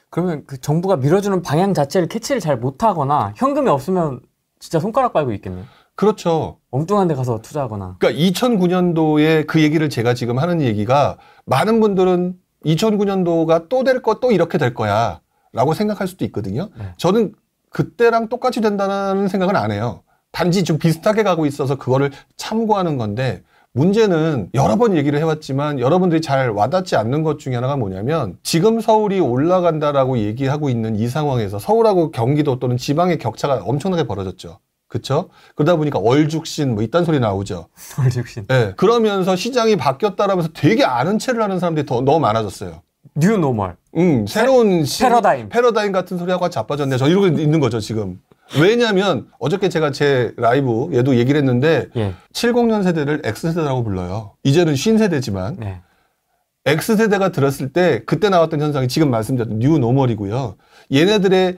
그러면 그 정부가 밀어주는 방향 자체를 캐치를 잘 못하거나 현금이 없으면 진짜 손가락 빨고 있겠네요. 그렇죠. 엉뚱한 데 가서 투자하거나. 그러니까 2009년도에 그 얘기를 제가 지금 하는 얘기가 많은 분들은 2009년도가 또 될 거 또 이렇게 될 거야 라고 생각할 수도 있거든요. 네. 저는 그때랑 똑같이 된다는 생각은 안 해요. 단지 좀 비슷하게 가고 있어서 그거를 참고하는 건데 문제는 여러 번 얘기를 해왔지만 여러분들이 잘 와닿지 않는 것 중에 하나가 뭐냐면 지금 서울이 올라간다라고 얘기하고 있는 이 상황에서 서울하고 경기도 또는 지방의 격차가 엄청나게 벌어졌죠. 그쵸? 그러다 보니까 얼죽신 뭐 이딴 소리 나오죠. 얼죽신. 네. 그러면서 시장이 바뀌었다라면서 되게 아는 체를 하는 사람들이 너무 많아졌어요. 뉴 노멀. 새로운 패러다임 같은 소리하고 자빠졌네. 저 이러고 있는 거죠, 지금. 왜냐면 어저께 제가 제 라이브 얘도 얘기를 했는데 70년 세대를 X세대라고 불러요. 이제는 신세대지만 X세대가 들었을 때 그때 나왔던 현상이 지금 말씀드렸던 뉴 노멀이고요. 얘네들의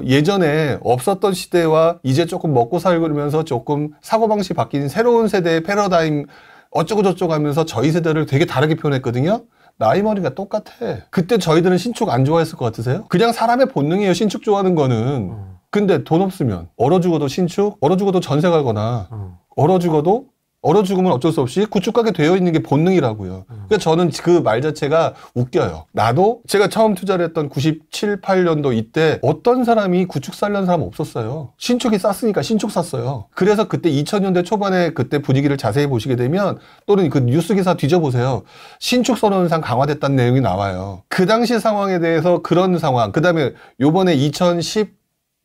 예전에 없었던 시대와 이제 조금 먹고 살면서 조금 사고방식이 바뀐 새로운 세대의 패러다임 어쩌고 저쩌고 하면서 저희 세대를 되게 다르게 표현했거든요. 나이 머리가 똑같아. 그때 저희들은 신축 안 좋아했을 것 같으세요? 그냥 사람의 본능이에요, 신축 좋아하는 거는. 근데 돈 없으면 얼어 죽어도 신축, 얼어 죽어도 전세 가거나 얼어 죽으면 어쩔 수 없이 구축하게 되어 있는 게 본능이라고요. 그러니까 저는 그 말 자체가 웃겨요. 나도 제가 처음 투자를 했던 97, 8년도 이때 어떤 사람이 구축 살려는 사람 없었어요. 신축이 쌌으니까 신축 샀어요. 그래서 그때 2000년대 초반에 그때 분위기를 자세히 보시게 되면 또는 그 뉴스 기사 뒤져보세요. 신축 선호현상 강화됐다는 내용이 나와요. 그 당시 상황에 대해서 그런 상황, 그 다음에 요번에 2014년,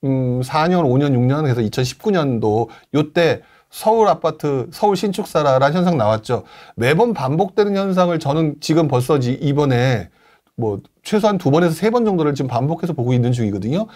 5년, 6년 해서 2019년도 요때 서울 아파트, 서울 신축 사라라는 현상 나왔죠. 매번 반복되는 현상을 저는 지금 벌써 이번에 뭐 최소한 2번에서 3번 정도를 지금 반복해서 보고 있는 중이거든요.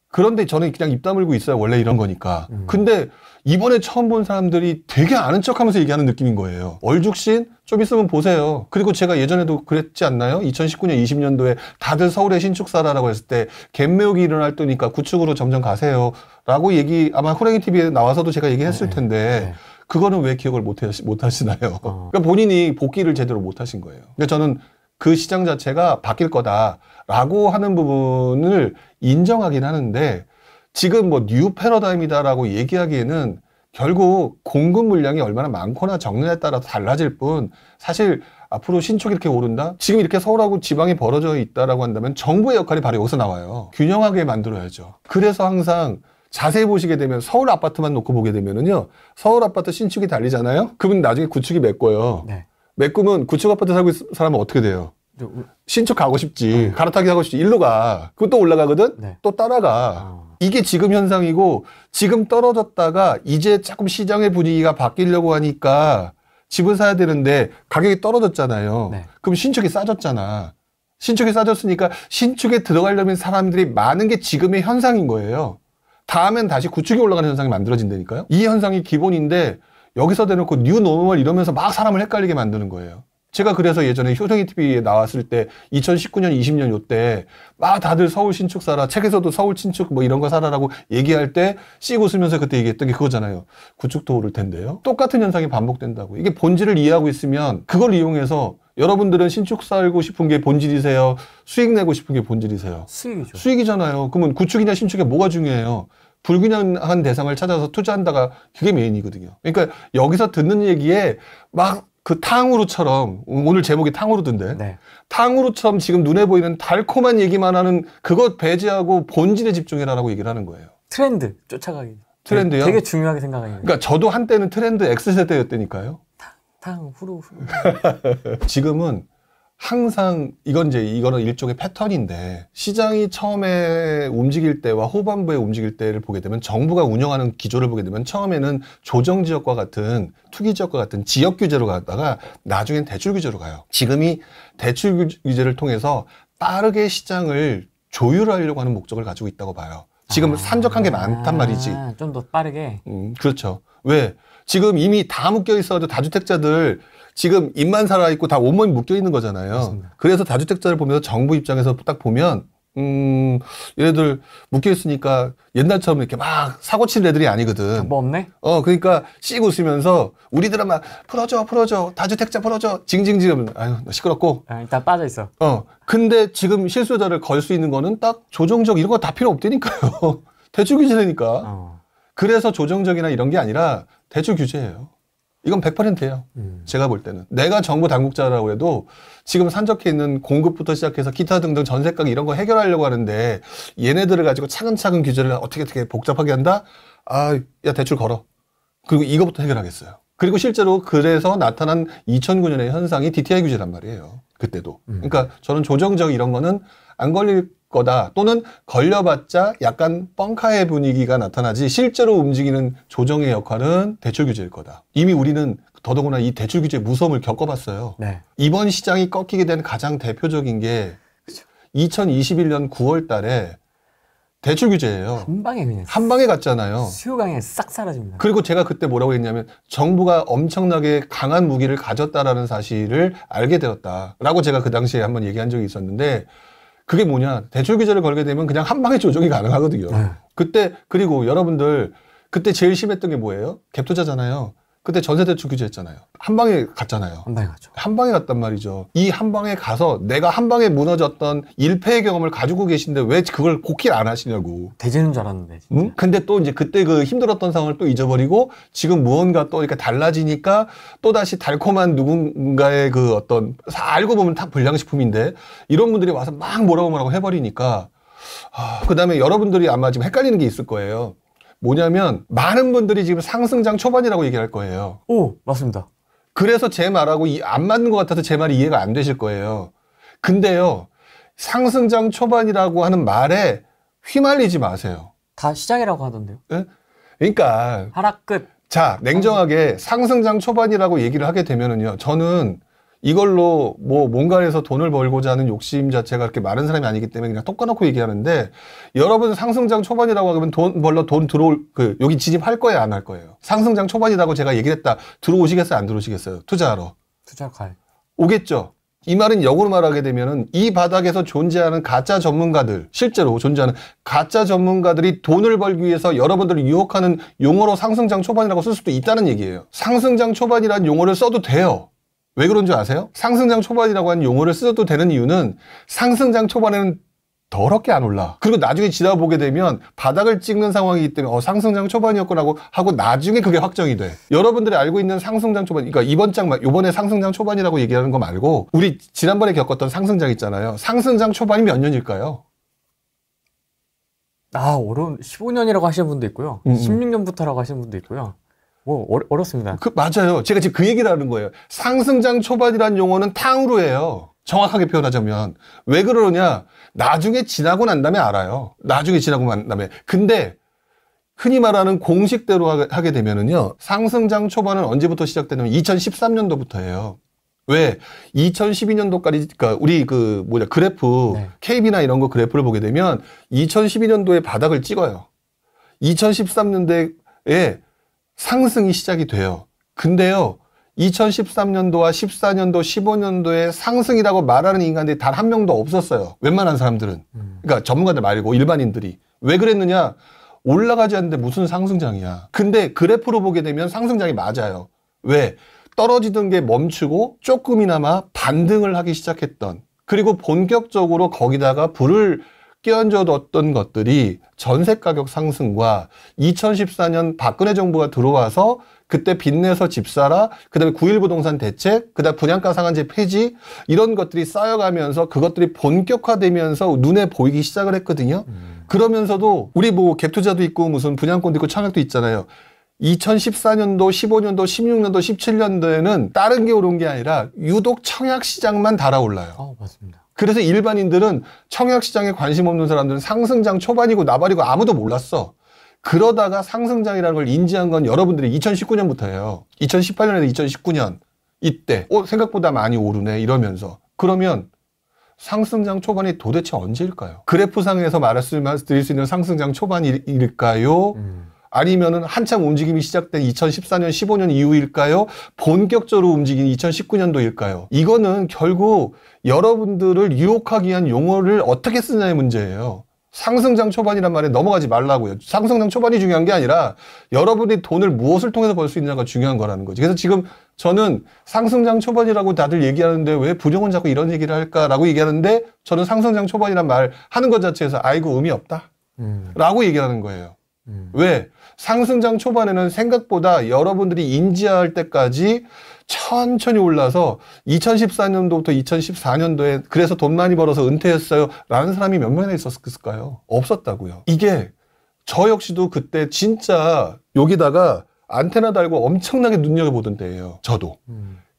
그런데 저는 그냥 입 다물고 있어요. 원래 이런 거니까. 근데 이번에 처음 본 사람들이 되게 아는 척하면서 얘기하는 느낌인 거예요. 얼죽신 좀 있으면 보세요. 그리고 제가 예전에도 그랬지 않나요? 2019년, 20년도에 다들 서울에 신축 사라라고 했을 때 갭매우기 일어날 때니까 구축으로 점점 가세요. 라고 아마 호랭이 TV에 나와서도 제가 얘기했을 텐데 그거는 왜 기억을 못 하시나요? 그러니까 본인이 복귀를 제대로 못 하신 거예요. 그러니까 저는 그 시장 자체가 바뀔 거다라고 하는 부분을 인정하긴 하는데 지금 뭐 뉴 패러다임이다라고 얘기하기에는 결국 공급 물량이 얼마나 많거나 적느냐에 따라서 달라질 뿐 사실 앞으로 신축이 이렇게 오른다? 지금 이렇게 서울하고 지방이 벌어져 있다라고 한다면 정부의 역할이 바로 여기서 나와요. 균형하게 만들어야죠. 그래서 항상 자세히 보시게 되면 서울 아파트만 놓고 보게 되면은요. 서울 아파트 신축이 달리잖아요. 그러면 나중에 구축이 메꿔요. 메꾸면 구축 아파트 살고 있는 사람은 어떻게 돼요? 신축 가고 싶지. 갈아타기 하고 싶지. 일로 가. 그거 또 올라가거든? 또 따라가. 이게 지금 현상이고 지금 떨어졌다가 이제 조금 시장의 분위기가 바뀌려고 하니까 집을 사야 되는데 가격이 떨어졌잖아요. 그럼 신축이 싸졌잖아. 신축이 싸졌으니까 신축에 들어가려면 사람들이 많은 게 지금의 현상인 거예요. 다음엔 다시 구축이 올라가는 현상이 만들어진다니까요. 이 현상이 기본인데 여기서 대놓고 뉴 노멀 이러면서 막 사람을 헷갈리게 만드는 거예요. 제가 그래서 예전에 효성이 TV에 나왔을 때 2019년, 20년 요때 막 다들 서울 신축 사라, 책에서도 서울 신축 뭐 이런 거 사라라고 얘기할 때 씩 웃으면서 그때 얘기했던 게 그거잖아요. 구축도 오를 텐데요. 똑같은 현상이 반복된다고. 이게 본질을 이해하고 있으면 그걸 이용해서 여러분들은 신축 살고 싶은 게 본질이세요? 수익 내고 싶은 게 본질이세요? 수익이죠. 수익이잖아요. 그러면 구축이냐 신축이 뭐가 중요해요? 불균형한 대상을 찾아서 투자한다가 그게 메인이거든요. 그러니까 여기서 듣는 얘기에 막 그 탕후루처럼 오늘 제목이 탕후루던데 탕후루처럼 지금 눈에 보이는 달콤한 얘기만 하는 그것 배제하고 본질에 집중해라라고 얘기를 하는 거예요. 트렌드 쫓아가기. 트렌드요? 되게 중요하게 생각해요. 그러니까 저도 한때는 트렌드 X세대였다니까요. 탕후루. 지금은 항상 이거는 일종의 패턴인데 시장이 처음에 움직일 때와 후반부에 움직일 때를 보게 되면 정부가 운영하는 기조를 보게 되면 처음에는 조정지역과 같은 투기지역과 같은 지역 규제로 갔다가 나중엔 대출 규제로 가요. 지금이 대출 규제를 통해서 빠르게 시장을 조율하려고 하는 목적을 가지고 있다고 봐요. 지금 산적한 게 많단 말이지. 좀 더 빠르게. 그렇죠. 왜? 지금 이미 다 묶여 있어도 다주택자들 지금 입만 살아있고 다 온몸이 묶여 있는 거잖아요. 맞습니다. 그래서 다주택자를 보면서 정부 입장에서 딱 보면 얘네들 묶여 있으니까 옛날처럼 이렇게 막 사고 치는 애들이 아니거든. 뭐 없네? 그러니까 씩 웃으면서 우리들은 막 풀어줘 다주택자 풀어줘 징징징. 아유 시끄럽고. 일단 빠져 있어. 근데 지금 실수요자를 걸 수 있는 거는 딱 조정적 이런 거 다 필요 없다니까요. 대출 규제니까. 그래서 조정적이나 이런 게 아니라 대출 규제예요. 이건 100%예요. 제가 볼 때는. 내가 정부 당국자라고 해도 지금 산적해 있는 공급부터 시작해서 기타 등등 전세가격 이런 거 해결하려고 하는데 얘네들을 가지고 차근차근 규제를 어떻게 복잡하게 한다? 야 대출 걸어. 그리고 이거부터 해결하겠어요. 그리고 실제로 그래서 나타난 2009년의 현상이 DTI 규제란 말이에요. 그때도. 그러니까 저는 조정적 이런 거는 안 걸릴 거다. 또는 걸려봤자 약간 뻥카의 분위기가 나타나지 실제로 움직이는 조정의 역할은 대출 규제일 거다. 이미 우리는 더더구나 이 대출 규제의 무서움을 겪어봤어요. 네. 이번 시장이 꺾이게 된 가장 대표적인 게 2021년 9월 달에 대출 규제예요. 한 방에 그냥 한 방에 갔잖아요. 수요강에 싹 사라집니다. 그리고 제가 그때 뭐라고 했냐면 정부가 엄청나게 강한 무기를 가졌다라는 사실을 알게 되었다라고 제가 그 당시에 한번 얘기한 적이 있었는데 그게 뭐냐. 대출 규제를 걸게 되면 그냥 한 방에 조정이 가능하거든요. 그때 그리고 여러분들 그때 제일 심했던 게 뭐예요? 갭 투자잖아요. 그때 전세대출 규제했잖아요. 한 방에 갔잖아요. 한 방에 갔죠. 한 방에 갔단 말이죠. 이 한 방에 가서 내가 한 방에 무너졌던 일패의 경험을 가지고 계신데 왜 그걸 고킬 안 하시냐고. 대제는 줄 알았는데. 진짜. 응? 근데 또 이제 그때 그 힘들었던 상황을 또 잊어버리고 지금 무언가 또 이렇게 달라지니까 또다시 달콤한 누군가의 그 어떤 알고 보면 다 불량식품인데 이런 분들이 와서 막 뭐라고 해버리니까 그 다음에 여러분들이 아마 지금 헷갈리는 게 있을 거예요. 뭐냐면 많은 분들이 지금 상승장 초반이라고 얘기할 거예요. 오, 맞습니다. 그래서 제 말하고 안 맞는 것 같아서 제 말이 이해가 안 되실 거예요. 근데요, 상승장 초반이라고 하는 말에 휘말리지 마세요. 다 시작이라고 하던데요. 네? 그러니까 하락 끝. 자, 냉정하게 상승장 초반이라고 얘기를 하게 되면은요, 저는 이걸로 뭐 뭔가에서 돈을 벌고자 하는 욕심 자체가 그렇게 많은 사람이 아니기 때문에 그냥 톡 까놓고 얘기하는데 여러분 상승장 초반이라고 하면 돈 벌러 돈 들어올 여기 진입할 거예요, 안 할 거예요? 상승장 초반이라고 제가 얘기를 했다. 들어오시겠어요, 안 들어오시겠어요? 투자하러. 투자 갈. 오겠죠. 이 말은 역으로 말하게 되면은 이 바닥에서 존재하는 가짜 전문가들, 실제로 존재하는 가짜 전문가들이 돈을 벌기 위해서 여러분들을 유혹하는 용어로 상승장 초반이라고 쓸 수도 있다는 얘기예요. 상승장 초반이라는 용어를 써도 돼요. 왜 그런 줄 아세요? 상승장 초반이라고 하는 용어를 써도 되는 이유는 상승장 초반에는 더럽게 안 올라. 그리고 나중에 지나보게 되면 바닥을 찍는 상황이기 때문에 상승장 초반이었구나 하고 나중에 그게 확정이 돼. 여러분들이 알고 있는 상승장 초반, 그러니까 이번에 상승장 초반이라고 얘기하는 거 말고 우리 지난번에 겪었던 상승장 있잖아요. 상승장 초반이 몇 년일까요? 어려운 15년이라고 하시는 분도 있고요. 16년부터라고 하시는 분도 있고요. 뭐 어렵습니다. 맞아요. 제가 지금 그 얘기를 하는 거예요. 상승장 초반이라는 용어는 탕후루예요. 정확하게 표현하자면. 왜 그러냐? 나중에 지나고 난 다음에 알아요. 나중에 지나고 난 다음에. 근데 흔히 말하는 공식대로 하게 되면은요. 상승장 초반은 언제부터 시작되냐면 2013년도부터예요. 왜? 2012년도까지, 그러니까 우리 그래프, 네. KB나 이런 거 그래프를 보게 되면 2012년도에 바닥을 찍어요. 2013년도에 상승이 시작이 돼요. 근데요, 2013년도와 14년도, 15년도에 상승이라고 말하는 인간들이 단 한 명도 없었어요. 웬만한 사람들은. 그러니까 전문가들 말고 일반인들이. 왜 그랬느냐? 올라가지 않는데 무슨 상승장이야. 근데 그래프로 보게 되면 상승장이 맞아요. 왜? 떨어지던 게 멈추고 조금이나마 반등을 하기 시작했던, 그리고 본격적으로 거기다가 불을 끼얹어뒀던 것들이 전세 가격 상승과 2014년 박근혜 정부가 들어와서 그때 빚내서 집 사라, 그 다음에 9.1 부동산 대책, 그 다음에 분양가 상한제 폐지, 이런 것들이 쌓여가면서 그것들이 본격화되면서 눈에 보이기 시작을 했거든요. 그러면서도 우리 뭐 갭투자도 있고 무슨 분양권도 있고 청약도 있잖아요. 2014년도, 15년도, 16년도, 17년도에는 다른 게 오른 게 아니라 유독 청약 시장만 달아올라요. 맞습니다. 그래서 일반인들은 청약시장에 관심 없는 사람들은 상승장 초반이고 나발이고 아무도 몰랐어. 그러다가 상승장이라는 걸 인지한 건 여러분들이 2019년부터예요. 2018년에서 2019년 이때 생각보다 많이 오르네 이러면서. 그러면 상승장 초반이 도대체 언제일까요? 그래프상에서 말씀드릴 수 있는 상승장 초반일까요? 아니면은 한참 움직임이 시작된 2014년, 15년 이후일까요? 본격적으로 움직인 2019년도일까요? 이거는 결국 여러분들을 유혹하기 위한 용어를 어떻게 쓰냐의 문제예요. 상승장 초반이란 말에 넘어가지 말라고요. 상승장 초반이 중요한 게 아니라 여러분이 돈을 무엇을 통해서 벌 수 있냐가 중요한 거라는 거지. 그래서 지금 저는 상승장 초반이라고 다들 얘기하는데 왜 부정은 자꾸 이런 얘기를 할까라고 얘기하는데 저는 상승장 초반이란 말 하는 것 자체에서 아이고 의미 없다 라고 얘기하는 거예요. 왜? 상승장 초반에는 생각보다 여러분들이 인지할 때까지 천천히 올라서 2014년도부터 2014년도에 그래서 돈 많이 벌어서 은퇴했어요 라는 사람이 몇 명이나 있었을까요? 없었다고요. 이게 저 역시도 그때 진짜 여기다가 안테나 달고 엄청나게 눈여겨보던 때예요. 저도.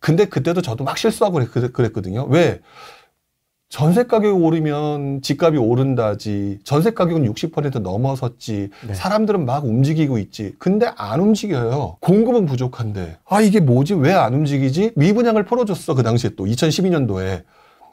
근데 그때도 저도 막 실수하고 그랬거든요. 왜? 전세 가격이 오르면 집값이 오른다지. 전세 가격은 60% 넘어섰지. 네. 사람들은 막 움직이고 있지. 근데 안 움직여요. 공급은 부족한데. 아, 이게 뭐지? 왜 안 움직이지? 미분양을 풀어줬어. 그 당시에 또 2012년도에.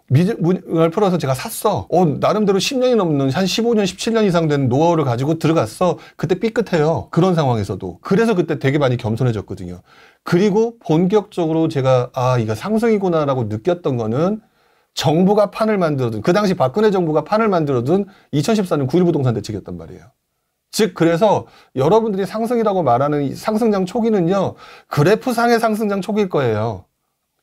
미분양을 풀어서 제가 샀어. 나름대로 10년이 넘는 한 15년, 17년 이상 된 노하우를 가지고 들어갔어. 그때 삐끗해요. 그런 상황에서도. 그래서 그때 되게 많이 겸손해졌거든요. 그리고 본격적으로 제가 이거 상승이구나라고 느꼈던 거는 정부가 판을 만들어둔, 그 당시 박근혜 정부가 판을 만들어둔 2014년 9.1 부동산 대책이었단 말이에요. 즉 그래서 여러분들이 상승이라고 말하는 이 상승장 초기는요, 그래프상의 상승장 초기일 거예요.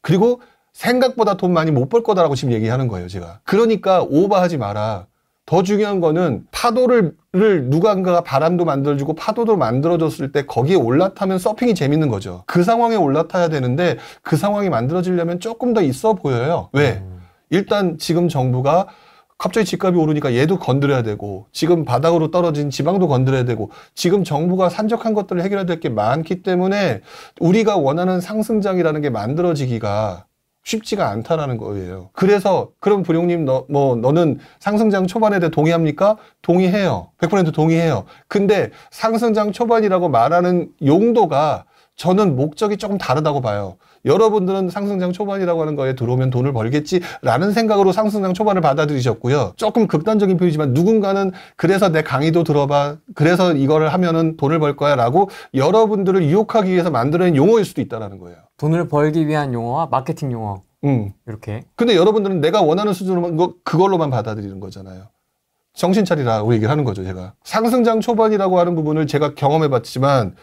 그리고 생각보다 돈 많이 못 벌 거다라고 지금 얘기하는 거예요, 제가. 그러니까 오버하지 마라. 더 중요한 거는 파도를 누군가가 바람도 만들어주고 파도도 만들어줬을 때 거기에 올라타면 서핑이 재밌는 거죠. 그 상황에 올라타야 되는데 그 상황이 만들어지려면 조금 더 있어 보여요. 왜? 일단 지금 정부가 갑자기 집값이 오르니까 얘도 건드려야 되고, 지금 바닥으로 떨어진 지방도 건드려야 되고, 지금 정부가 산적한 것들을 해결해야 될 게 많기 때문에 우리가 원하는 상승장이라는 게 만들어지기가 쉽지가 않다라는 거예요. 그래서 그럼 불용님 너는 상승장 초반에 대해 동의합니까? 동의해요. 100% 동의해요. 근데 상승장 초반이라고 말하는 용도가 저는 목적이 조금 다르다고 봐요. 여러분들은 상승장 초반이라고 하는 거에 들어오면 돈을 벌겠지라는 생각으로 상승장 초반을 받아들이셨고요. 조금 극단적인 표현이지만 누군가는 그래서 내 강의도 들어봐. 그래서 이거를 하면은 돈을 벌 거야 라고 여러분들을 유혹하기 위해서 만들어낸 용어일 수도 있다는 거예요. 돈을 벌기 위한 용어와 마케팅 용어. 이렇게. 근데 여러분들은 내가 원하는 수준으로 그걸로만 받아들이는 거잖아요. 정신 차리라고 얘기를 하는 거죠, 제가. 상승장 초반이라고 하는 부분을 제가 경험해 봤지만,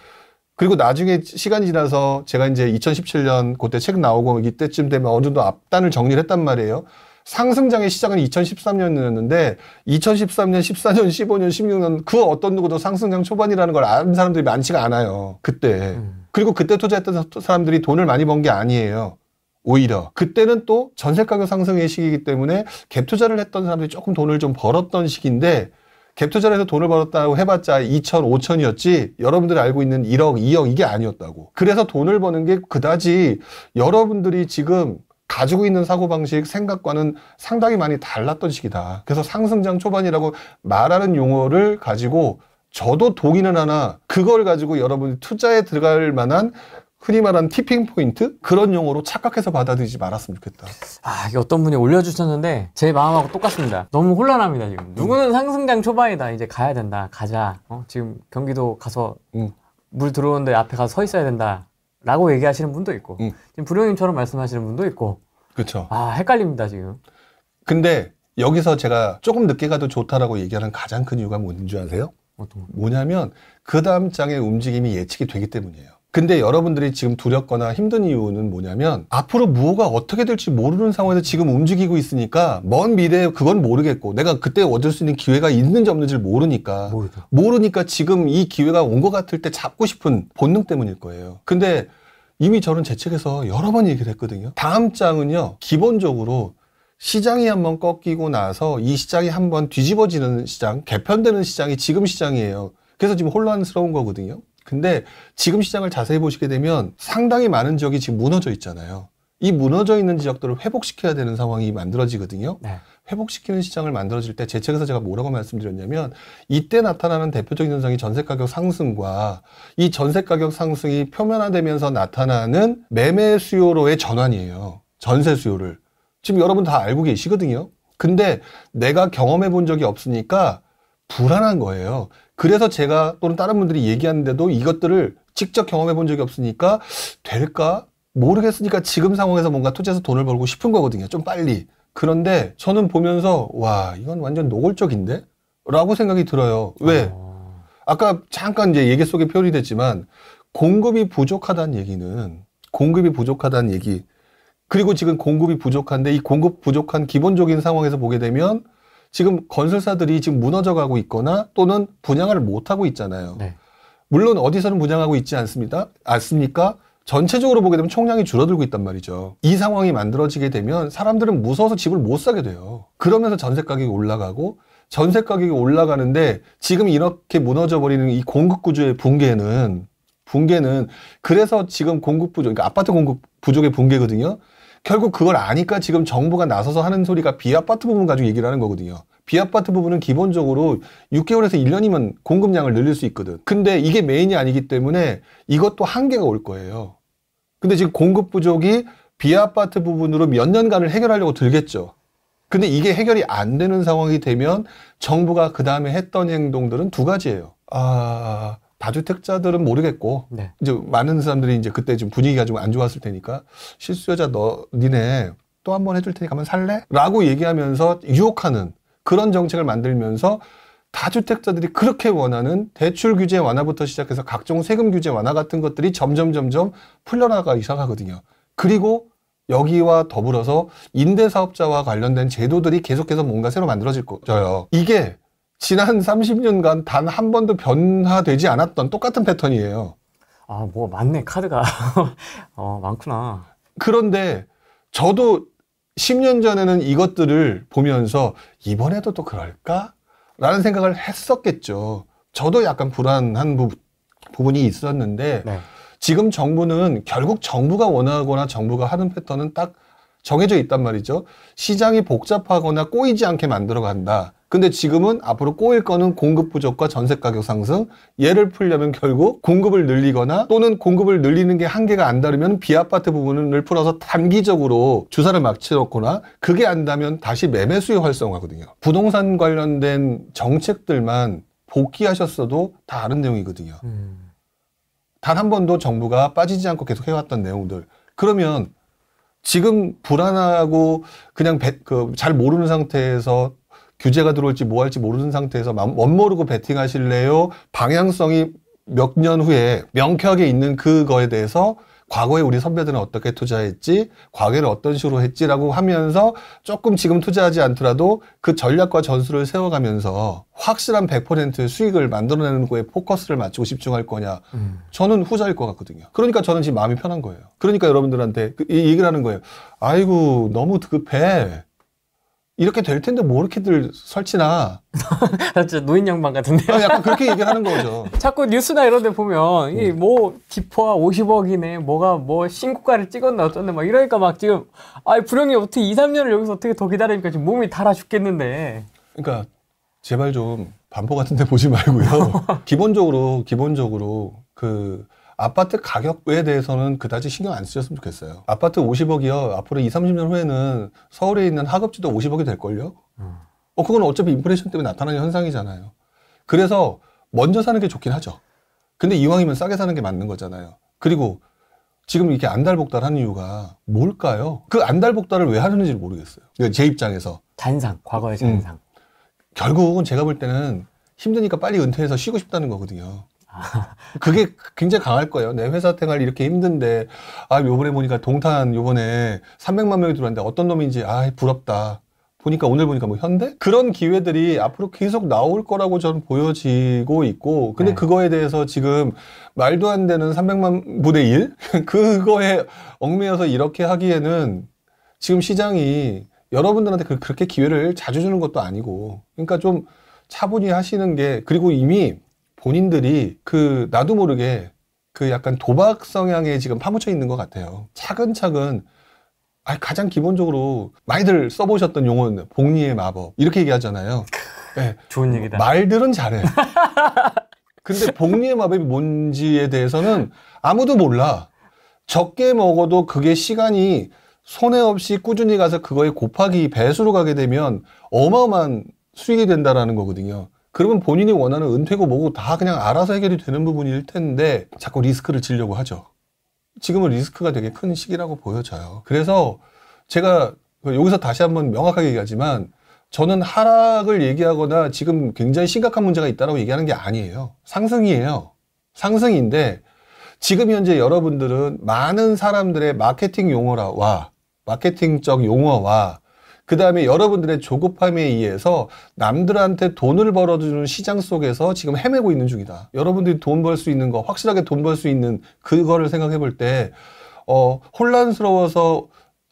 그리고 나중에 시간이 지나서 제가 이제 2017년 그때 책 나오고 이때쯤 되면 어느 정도 앞단을 정리를 했단 말이에요. 상승장의 시작은 2013년이었는데 2013년, 14년, 15년, 16년 그 어떤 누구도 상승장 초반이라는 걸 아는 사람들이 많지가 않아요. 그때. 그리고 그때 투자했던 사람들이 돈을 많이 번 게 아니에요. 오히려. 그때는 또 전세가격 상승의 시기이기 때문에 갭 투자를 했던 사람들이 조금 돈을 좀 벌었던 시기인데, 갭 투자를 해서 돈을 벌었다고 해봤자 2천, 5천이었지 여러분들이 알고 있는 1억, 2억 이게 아니었다고. 그래서 돈을 버는 게 그다지 여러분들이 지금 가지고 있는 사고방식, 생각과는 상당히 많이 달랐던 시기다. 그래서 상승장 초반이라고 말하는 용어를 가지고 저도 동의는 하나, 그걸 가지고 여러분이 투자에 들어갈 만한 흔히 말하는 티핑 포인트? 그런 용어로 착각해서 받아들이지 말았으면 좋겠다. 이게 어떤 분이 올려주셨는데 제 마음하고 똑같습니다. 너무 혼란합니다, 지금. 누구는 상승장 초반이다. 이제 가야 된다. 가자. 지금 경기도 가서 물 들어오는데 앞에 가서 서 있어야 된다. 라고 얘기하시는 분도 있고, 지금 불용님처럼 말씀하시는 분도 있고. 그렇죠. 헷갈립니다, 지금. 근데 여기서 제가 조금 늦게 가도 좋다라고 얘기하는 가장 큰 이유가 뭔지 아세요? 뭐냐면 그 다음 장의 움직임이 예측이 되기 때문이에요. 근데 여러분들이 지금 두렵거나 힘든 이유는 뭐냐면 앞으로 뭐가 어떻게 될지 모르는 상황에서 지금 움직이고 있으니까 먼 미래에 그건 모르겠고 내가 그때 얻을 수 있는 기회가 있는지 없는지를 모르니까 모르니까 지금 이 기회가 온 것 같을 때 잡고 싶은 본능 때문일 거예요. 근데 이미 저는 제 책에서 여러 번 얘기를 했거든요. 다음 장은요, 기본적으로 시장이 한번 꺾이고 나서 이 시장이 한번 뒤집어지는 시장, 개편되는 시장이 지금 시장이에요. 그래서 지금 혼란스러운 거거든요. 근데 지금 시장을 자세히 보시게 되면 상당히 많은 지역이 지금 무너져 있잖아요. 이 무너져 있는 지역들을 회복시켜야 되는 상황이 만들어지거든요. 네. 회복시키는 시장을 만들어질 때 제 책에서 제가 뭐라고 말씀드렸냐면, 이때 나타나는 대표적인 현상이 전세가격 상승과 이 전세가격 상승이 표면화되면서 나타나는 매매 수요로의 전환이에요. 전세 수요를. 지금 여러분 다 알고 계시거든요. 근데 내가 경험해 본 적이 없으니까 불안한 거예요. 그래서 제가 또는 다른 분들이 얘기하는데도 이것들을 직접 경험해 본 적이 없으니까 될까? 모르겠으니까 지금 상황에서 뭔가 투자해서 돈을 벌고 싶은 거거든요. 좀 빨리. 그런데 저는 보면서 와, 이건 완전 노골적인데? 라고 생각이 들어요. 왜? 아까 잠깐 이제 얘기 속에 표현이 됐지만 공급이 부족하다는 얘기는 그리고 지금 공급이 부족한데 이 공급 부족한 기본적인 상황에서 보게 되면 지금 건설사들이 지금 무너져 가고 있거나 또는 분양을 못 하고 있잖아요. 네. 물론 어디서는 분양하고 있지 않습니까? 전체적으로 보게 되면 총량이 줄어들고 있단 말이죠. 이 상황이 만들어지게 되면 사람들은 무서워서 집을 못 사게 돼요. 그러면서 전세 가격이 올라가고, 전세 가격이 올라가는데 지금 이렇게 무너져 버리는 이 공급 구조의 붕괴는 붕괴는 그래서 지금 공급 부족, 그러니까 아파트 공급 부족의 붕괴거든요. 결국 그걸 아니까 지금 정부가 나서서 하는 소리가 비아파트 부분 가지고 얘기를 하는 거거든요. 비아파트 부분은 기본적으로 6개월에서 1년이면 공급량을 늘릴 수 있거든. 근데 이게 메인이 아니기 때문에 이것도 한계가 올 거예요. 근데 지금 공급 부족이 비아파트 부분으로 몇 년간을 해결하려고 들겠죠. 근데 이게 해결이 안 되는 상황이 되면 정부가 그 다음에 했던 행동들은 두 가지예요. 다주택자들은 모르겠고, 네. 이제 많은 사람들이 이제 그때 좀 분위기가 좀 안 좋았을 테니까, 실수요자 니네 또 한 번 해줄 테니까 한번 살래? 라고 얘기하면서 유혹하는 그런 정책을 만들면서 다주택자들이 그렇게 원하는 대출 규제 완화부터 시작해서 각종 세금 규제 완화 같은 것들이 점점 풀려나가기 시작하거든요. 그리고 여기와 더불어서 임대사업자와 관련된 제도들이 계속해서 뭔가 새로 만들어질 거예요. 이게 지난 30년간 단 한 번도 변화되지 않았던 똑같은 패턴이에요. 뭐 맞네, 카드가. 많구나. 그런데 저도 10년 전에는 이것들을 보면서 이번에도 또 그럴까? 라는 생각을 했었겠죠. 저도 약간 불안한 부분이 있었는데 네. 지금 정부는 결국 정부가 원하거나 정부가 하는 패턴은 딱 정해져 있단 말이죠. 시장이 복잡하거나 꼬이지 않게 만들어 간다. 근데 지금은 앞으로 꼬일 거는 공급 부족과 전세 가격 상승. 얘를 풀려면 결국 공급을 늘리거나 또는 공급을 늘리는 게 한계가 안 다르면 비아파트 부분을 풀어서 단기적으로 주사를 맞춰놓거나 그게 안다면 다시 매매 수요 활성화거든요. 부동산 관련된 정책들만 복귀하셨어도 다 아는 내용이거든요. 단 한 번도 정부가 빠지지 않고 계속 해왔던 내용들. 그러면 지금 불안하고 그냥 잘 모르는 상태에서 규제가 들어올지 뭐 할지 모르는 상태에서 멋모르고 베팅하실래요? 방향성이 몇 년 후에 명쾌하게 있는 그거에 대해서 과거에 우리 선배들은 어떻게 투자했지? 과거에는 어떤 식으로 했지라고 하면서 조금 지금 투자하지 않더라도 그 전략과 전술을 세워가면서 확실한 100% 수익을 만들어내는 거에 포커스를 맞추고 집중할 거냐? 저는 후자일 것 같거든요. 그러니까 저는 지금 마음이 편한 거예요. 그러니까 여러분들한테 이 얘기를 하는 거예요. 아이고, 너무 급해. 이렇게 될 텐데 뭐 이렇게들 설치나. 진짜 노인 양반 같은데요? 약간 그렇게 얘기를 하는 거죠. 자꾸 뉴스나 이런 데 보면 이 뭐 디포가 50억이네 뭐가 뭐 신고가를 찍었나 어쩐데 막 이러니까 막 지금 불행이 어떻게 2, 3년을 여기서 어떻게 더 기다리니까 지금 몸이 달아 죽겠는데. 그러니까 제발 좀 반포 같은 데 보지 말고요. 기본적으로 그 아파트 가격에 대해서는 그다지 신경 안 쓰셨으면 좋겠어요. 아파트 50억이요. 앞으로 2, 30년 후에는 서울에 있는 하급지도 50억이 될걸요? 그건 어차피 인플레이션 때문에 나타나는 현상이잖아요. 그래서 먼저 사는 게 좋긴 하죠. 근데 이왕이면 싸게 사는 게 맞는 거잖아요. 그리고 지금 이렇게 안달복달한 이유가 뭘까요? 그 안달복달을 왜 하는지 모르겠어요. 제 입장에서. 잔상, 과거의 잔상. 결국은 제가 볼 때는 힘드니까 빨리 은퇴해서 쉬고 싶다는 거거든요. 그게 굉장히 강할 거예요. 내 회사 생활 이렇게 힘든데, 요번에 보니까 동탄 요번에 300만 명이 들어왔는데 어떤 놈인지, 부럽다. 오늘 보니까 뭐 현대? 그런 기회들이 앞으로 계속 나올 거라고 저는 보여지고 있고, 근데 네. 그거에 대해서 지금 말도 안 되는 300만 분의 1? 그거에 얽매여서 이렇게 하기에는 지금 시장이 여러분들한테 그렇게 기회를 자주 주는 것도 아니고, 그러니까 좀 차분히 하시는 게, 그리고 이미 본인들이 나도 모르게 약간 도박 성향에 지금 파묻혀 있는 것 같아요. 차근차근 가장 기본적으로 많이들 써보셨던 용어는 복리의 마법 이렇게 얘기하잖아요. 네. 좋은 얘기다. 말들은 잘해. 근데 복리의 마법이 뭔지에 대해서는 아무도 몰라. 적게 먹어도 그게 시간이 손해 없이 꾸준히 가서 그거에 곱하기 배수로 가게 되면 어마어마한 수익이 된다라는 거거든요. 그러면 본인이 원하는 은퇴고 뭐고 다 그냥 알아서 해결이 되는 부분일 텐데 자꾸 리스크를 지려고 하죠. 지금은 리스크가 되게 큰 시기라고 보여져요. 그래서 제가 여기서 다시 한번 명확하게 얘기하지만 저는 하락을 얘기하거나 지금 굉장히 심각한 문제가 있다고 얘기하는 게 아니에요. 상승이에요. 상승인데 지금 현재 여러분들은 많은 사람들의 마케팅 용어와 마케팅적 용어와 그 다음에 여러분들의 조급함에 의해서 남들한테 돈을 벌어주는 시장 속에서 지금 헤매고 있는 중이다. 여러분들이 돈 벌 수 있는 거, 확실하게 돈 벌 수 있는 그거를 생각해 볼 때, 혼란스러워서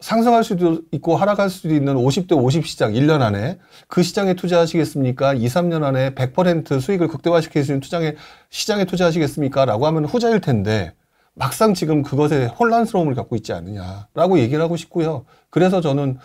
상승할 수도 있고 하락할 수도 있는 50대 50 시장 1년 안에 그 시장에 투자하시겠습니까? 2, 3년 안에 100% 수익을 극대화시킬 수 있는 시장에 투자하시겠습니까? 라고 하면 후자일 텐데 막상 지금 그것에 혼란스러움을 갖고 있지 않느냐라고 얘기를 하고 싶고요. 그래서 저는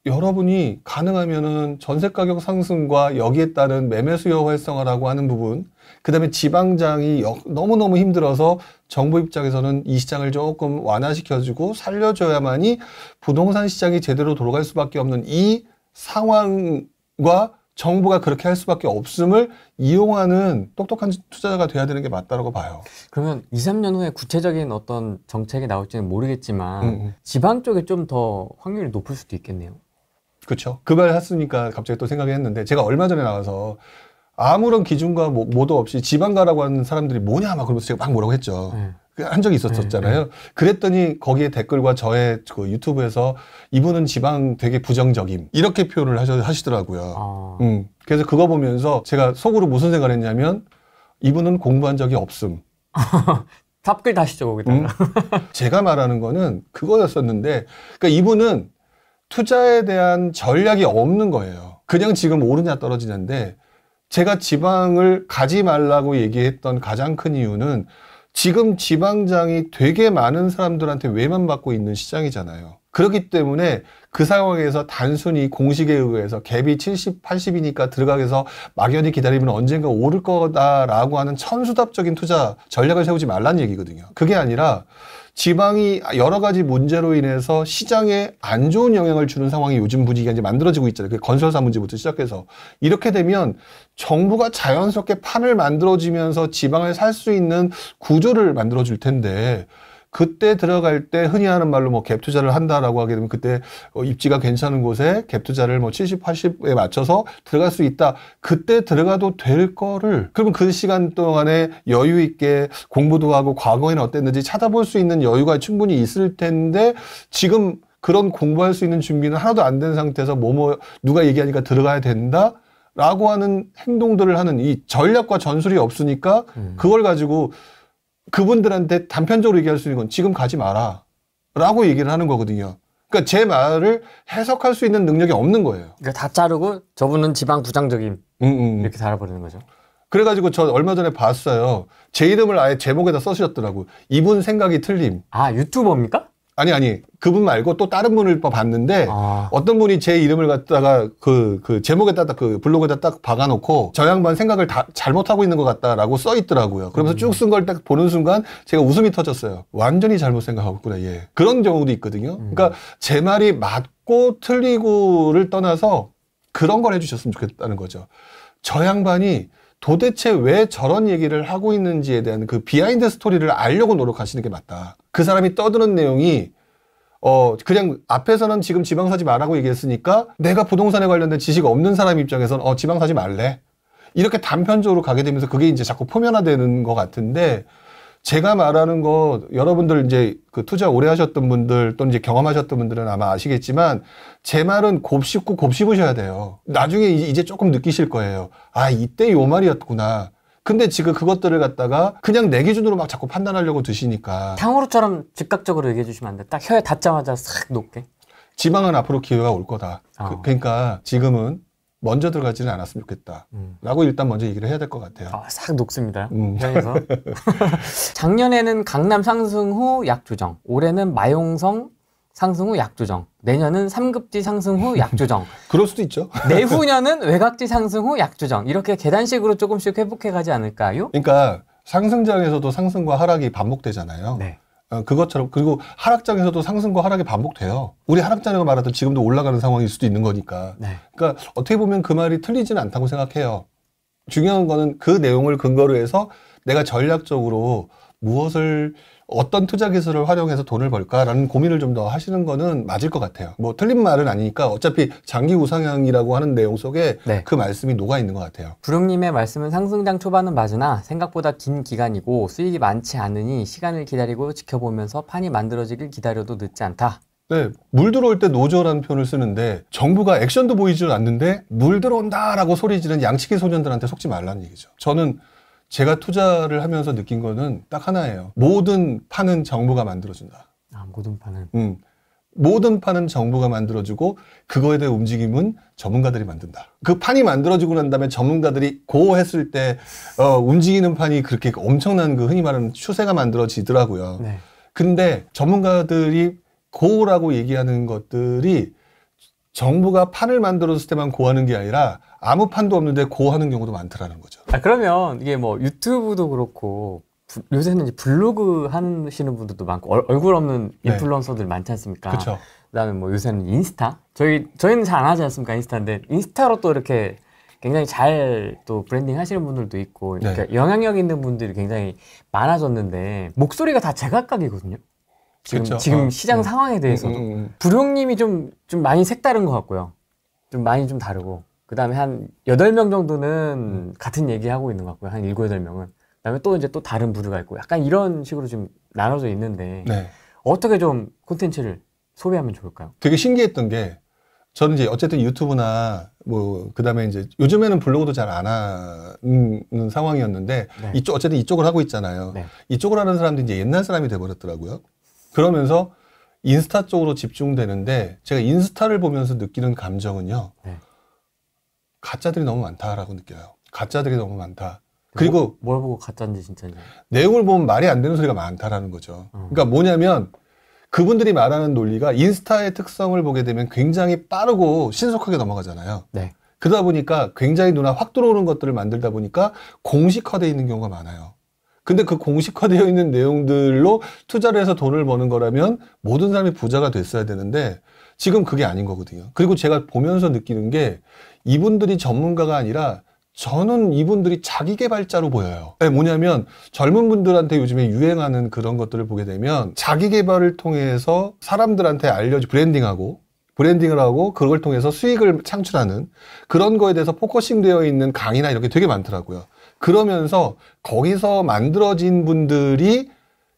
여러분이 가능하면은 전세 가격 상승과 여기에 따른 매매 수요 활성화라고 하는 부분, 그 다음에 지방장이 너무너무 힘들어서 정부 입장에서는 이 시장을 조금 완화시켜주고 살려줘야만이 부동산 시장이 제대로 돌아갈 수밖에 없는 이 상황과 정부가 그렇게 할 수밖에 없음을 이용하는 똑똑한 투자자가 돼야 되는 게 맞다고 봐요. 그러면 2, 3년 후에 구체적인 어떤 정책이 나올지는 모르겠지만 지방 쪽에 좀 더 확률이 높을 수도 있겠네요. 그렇죠. 그 말 했으니까 갑자기 또 생각을 했는데 제가 얼마 전에 나와서 아무런 기준과 뭐도 없이 지방 가라고 하는 사람들이 뭐냐 막 그러면서 제가 막 뭐라고 했죠. 한 적이 있었잖아요. 그랬더니 거기에 댓글과 저의 그 유튜브에서 이분은 지방 되게 부정적임 이렇게 표현을 하시더라고요. 그래서 그거 보면서 제가 속으로 무슨 생각을 했냐면 이분은 공부한 적이 없음. 답글 다시죠 거기다가. 제가 말하는 거는 그거였었는데 그러니까 이분은 투자에 대한 전략이 없는 거예요. 그냥 지금 오르냐 떨어지는데 제가 지방을 가지 말라고 얘기했던 가장 큰 이유는 지금 지방장이 되게 많은 사람들한테 외면받고 있는 시장이잖아요. 그렇기 때문에 그 상황에서 단순히 공식에 의해서 갭이 70, 80이니까 들어가서 막연히 기다리면 언젠가 오를 거다라고 하는 천수답적인 투자 전략을 세우지 말라는 얘기거든요. 그게 아니라 지방이 여러 가지 문제로 인해서 시장에 안 좋은 영향을 주는 상황이 요즘 분위기가 이제 만들어지고 있잖아요. 그 건설사 문제부터 시작해서. 이렇게 되면 정부가 자연스럽게 판을 만들어주면서 지방을 살 수 있는 구조를 만들어줄 텐데 그때 들어갈 때 흔히 하는 말로 뭐 갭 투자를 한다라고 하게 되면 그때 입지가 괜찮은 곳에 갭 투자를 뭐 70, 80에 맞춰서 들어갈 수 있다. 그때 들어가도 될 거를 그러면 그 시간 동안에 여유 있게 공부도 하고 과거에는 어땠는지 찾아볼 수 있는 여유가 충분히 있을 텐데 지금 그런 공부할 수 있는 준비는 하나도 안 된 상태에서 누가 얘기하니까 들어가야 된다. 라고 하는 행동들을 하는 이 전략과 전술이 없으니까 그걸 가지고 그분들한테 단편적으로 얘기할 수 있는 건 지금 가지 마라 라고 얘기를 하는 거거든요. 그러니까 제 말을 해석할 수 있는 능력이 없는 거예요. 그러니까 다 자르고 저분은 지방 부정적임 이렇게 달아버리는 거죠. 그래가지고 저 얼마 전에 봤어요. 제 이름을 아예 제목에다 써주셨더라고. 이분 생각이 틀림. 아 유튜버입니까? 아니 그분 말고 또 다른 분을 봤는데 어떤 분이 제 이름을 갖다가 그 제목에다 그 블로그에다 딱 박아놓고 저 양반 생각을 다 잘못하고 있는 것 같다라고 써 있더라고요. 그러면서 쭉 쓴 걸 딱 보는 순간 제가 웃음이 터졌어요. 완전히 잘못 생각하고 있구나 얘. 그런 경우도 있거든요. 그러니까 제 말이 맞고 틀리고를 떠나서 그런 걸 해주셨으면 좋겠다는 거죠. 저 양반이 도대체 왜 저런 얘기를 하고 있는지에 대한 그 비하인드 스토리를 알려고 노력하시는 게 맞다. 그 사람이 떠드는 내용이 그냥 앞에서는 지금 지방 사지 말라고 얘기했으니까 내가 부동산에 관련된 지식 없는 사람 입장에서는 지방 사지 말래. 이렇게 단편적으로 가게 되면서 그게 이제 자꾸 표면화되는 것 같은데 제가 말하는 거 여러분들 이제 그 투자 오래 하셨던 분들 또는 이제 경험하셨던 분들은 아마 아시겠지만 제 말은 곱씹고 곱씹으셔야 돼요. 나중에 이제 조금 느끼실 거예요. 아, 이때 요 말이었구나. 근데 지금 그것들을 갖다가 그냥 내 기준으로 막 자꾸 판단하려고 드시니까. 탕후루처럼 즉각적으로 얘기해 주시면 안 돼. 딱 혀에 닿자마자 싹 녹게. 지방은 앞으로 기회가 올 거다. 그러니까 지금은 먼저 들어가지는 않았으면 좋겠다. 라고 일단 먼저 얘기를 해야 될 것 같아요. 싹 녹습니다. 현에서. 작년에는 강남 상승 후 약조정, 올해는 마용성 상승 후 약조정, 내년은 3급지 상승 후 약조정. 그럴 수도 있죠. 내후년은 외곽지 상승 후 약조정. 이렇게 계단식으로 조금씩 회복해 가지 않을까요? 그러니까 상승장에서도 상승과 하락이 반복되잖아요. 네. 그것처럼 그리고 하락장에서도 상승과 하락이 반복돼요. 우리 하락장에서 말하던 지금도 올라가는 상황일 수도 있는 거니까. 네. 그러니까 어떻게 보면 그 말이 틀리지는 않다고 생각해요. 중요한 거는 그 내용을 근거로 해서 내가 전략적으로 어떤 투자 기술을 활용해서 돈을 벌까라는 고민을 좀 더 하시는 거는 맞을 것 같아요. 뭐 틀린 말은 아니니까 어차피 장기 우상향이라고 하는 내용 속에 네. 그 말씀이 녹아 있는 것 같아요. 부릉님의 말씀은 상승장 초반은 맞으나 생각보다 긴 기간이고 수익이 많지 않으니 시간을 기다리고 지켜보면서 판이 만들어지길 기다려도 늦지 않다. 네, 물 들어올 때 노조라는 표현을 쓰는데 정부가 액션도 보이질 않는데 물 들어온다라고 소리 지르는 양치기 소년들한테 속지 말라는 얘기죠. 저는 제가 투자를 하면서 느낀 거는 딱 하나예요. 모든 판은 정부가 만들어준다. 모든 판은. 모든 판은 정부가 만들어주고 그거에 대한 움직임은 전문가들이 만든다. 그 판이 만들어지고 난 다음에 전문가들이 고 했을 때 움직이는 판이 그렇게 엄청난 그 흔히 말하는 추세가 만들어지더라고요. 네. 근데 전문가들이 고라고 얘기하는 것들이 정부가 판을 만들었을 때만 고하는 게 아니라 아무 판도 없는데 고하는 경우도 많더라는 거죠. 그러면 이게 뭐 유튜브도 그렇고 요새는 이제 블로그 하시는 분들도 많고 얼굴 없는 인플루언서들 많지 않습니까? 그렇죠. 그다음에 뭐 요새는 인스타? 저희는 잘 안 하지 않습니까? 인스타인데 인스타로 또 이렇게 굉장히 잘 또 브랜딩 하시는 분들도 있고 그러니까 영향력 있는 분들이 굉장히 많아졌는데 목소리가 다 제각각이거든요. 지금 시장 상황에 대해서도 부룡님이 좀 많이 색다른 것 같고요. 좀 많이 좀 다르고 그다음에 한 8명 정도는 같은 얘기하고 있는 것 같고요. 한 7, 8명은. 그다음에 또 이제 또 다른 부류가 있고 약간 이런 식으로 좀 나눠져 있는데 어떻게 좀 콘텐츠를 소비하면 좋을까요? 되게 신기했던 게 저는 이제 어쨌든 유튜브나 뭐 그다음에 이제 요즘에는 블로그도 잘 안 하는 상황이었는데 어쨌든 이쪽을 하고 있잖아요. 이쪽을 하는 사람들이 이제 옛날 사람이 돼버렸더라고요. 그러면서 인스타 쪽으로 집중되는데 제가 인스타를 보면서 느끼는 감정은요. 가짜들이 너무 많다라고 느껴요. 가짜들이 너무 많다. 그리고 뭘 보고 가짜인지 진짜인지 내용을 보면 말이 안 되는 소리가 많다라는 거죠. 그러니까 뭐냐면 그분들이 말하는 논리가 인스타의 특성을 보게 되면 굉장히 빠르고 신속하게 넘어가잖아요. 그러다 보니까 굉장히 눈에 확 들어오는 것들을 만들다 보니까 공식화되어 있는 경우가 많아요. 근데 그 공식화되어 있는 내용들로 투자를 해서 돈을 버는 거라면 모든 사람이 부자가 됐어야 되는데 지금 그게 아닌 거거든요. 그리고 제가 보면서 느끼는 게 이분들이 전문가가 아니라 저는 이분들이 자기개발자로 보여요. 뭐냐면 젊은 분들한테 요즘에 유행하는 그런 것들을 보게 되면 자기개발을 통해서 사람들한테 브랜딩을 하고 그걸 통해서 수익을 창출하는 그런 거에 대해서 포커싱 되어 있는 강의나 이런 게 되게 많더라고요. 그러면서 거기서 만들어진 분들이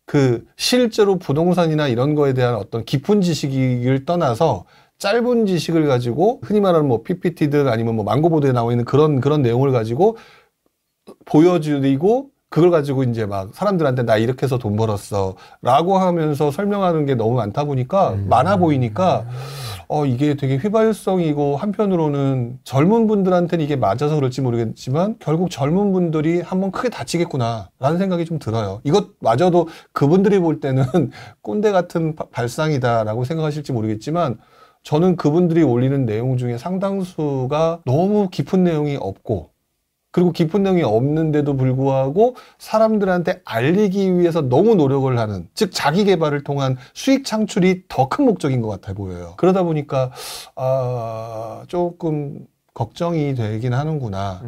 그 실제로 부동산이나 이런 거에 대한 어떤 깊은 지식을 떠나서 짧은 지식을 가지고 흔히 말하는 뭐 PPT든 아니면 뭐 망고보드에 나와 있는 그런 내용을 가지고 보여드리고 그걸 가지고 이제 막 사람들한테 나 이렇게 해서 돈 벌었어 라고 하면서 설명하는 게 너무 많다 보니까 많아 보이니까 이게 되게 휘발성이고 한편으로는 젊은 분들한테는 이게 맞아서 그럴지 모르겠지만 결국 젊은 분들이 한번 크게 다치겠구나 라는 생각이 좀 들어요. 이것마저도 그분들이 볼 때는 꼰대 같은 발상이다 라고 생각하실지 모르겠지만 저는 그분들이 올리는 내용 중에 상당수가 너무 깊은 내용이 없고 그리고 깊은 내용이 없는데도 불구하고 사람들한테 알리기 위해서 너무 노력을 하는 즉 자기 개발을 통한 수익 창출이 더 큰 목적인 것 같아 보여요. 그러다 보니까 조금 걱정이 되긴 하는구나.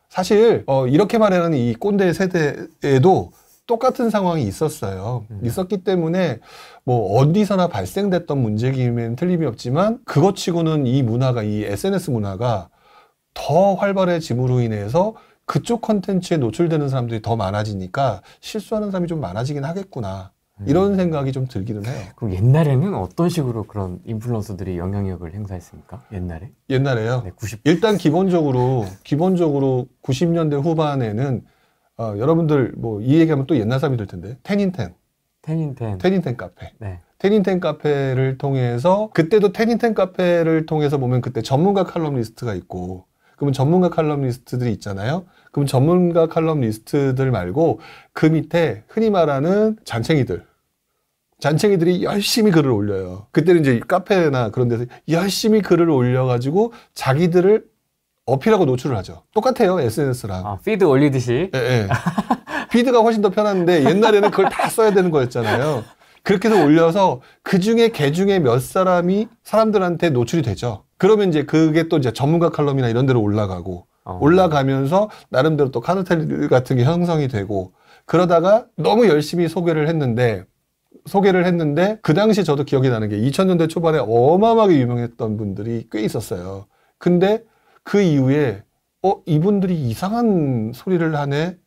사실 이렇게 말하는 이 꼰대 세대에도 똑같은 상황이 있었어요. 있었기 때문에 뭐 어디서나 발생됐던 문제이면 틀림이 없지만 그것 치고는 이 문화가 이 SNS 문화가 더 활발해짐으로 인해서 그쪽 컨텐츠에 노출되는 사람들이 더 많아지니까 실수하는 사람이 좀 많아지긴 하겠구나. 이런 생각이 좀 들기는 해요. 그럼 옛날에는 어떤 식으로 그런 인플루언서들이 영향력을 행사했습니까? 옛날에? 옛날에요? 네, 일단 기본적으로 90년대 후반에는 여러분들 뭐 이 얘기하면 또 옛날 사람이 될 텐데 테닌텐 카페. 테닌텐 카페를 통해서 그때도 테닌텐 카페를 통해서 보면 그때 전문가 칼럼니스트가 있고 그러면 전문가 칼럼니스트들이 있잖아요. 그럼 전문가 칼럼니스트들 말고 그 밑에 흔히 말하는 잔챙이들이 열심히 글을 올려요. 그때는 이제 카페나 그런 데서 열심히 글을 올려가지고 자기들을 어필하고 노출을 하죠. 똑같아요, SNS랑. 피드 올리듯이. 네. 피드가 훨씬 더 편한데 옛날에는 그걸 다 써야 되는 거였잖아요. 그렇게 해서 올려서 그 중에 개 중에 몇 사람이 사람들한테 노출이 되죠. 그러면 이제 그게 또 이제 전문가 칼럼이나 이런 데로 올라가면서 나름대로 또 카르텔 같은 게 형성이 되고 그러다가 너무 열심히 소개를 했는데 그 당시 저도 기억이 나는 게 2000년대 초반에 어마어마하게 유명했던 분들이 꽤 있었어요. 근데 그 이후에 이분들이 이상한 소리를 하네?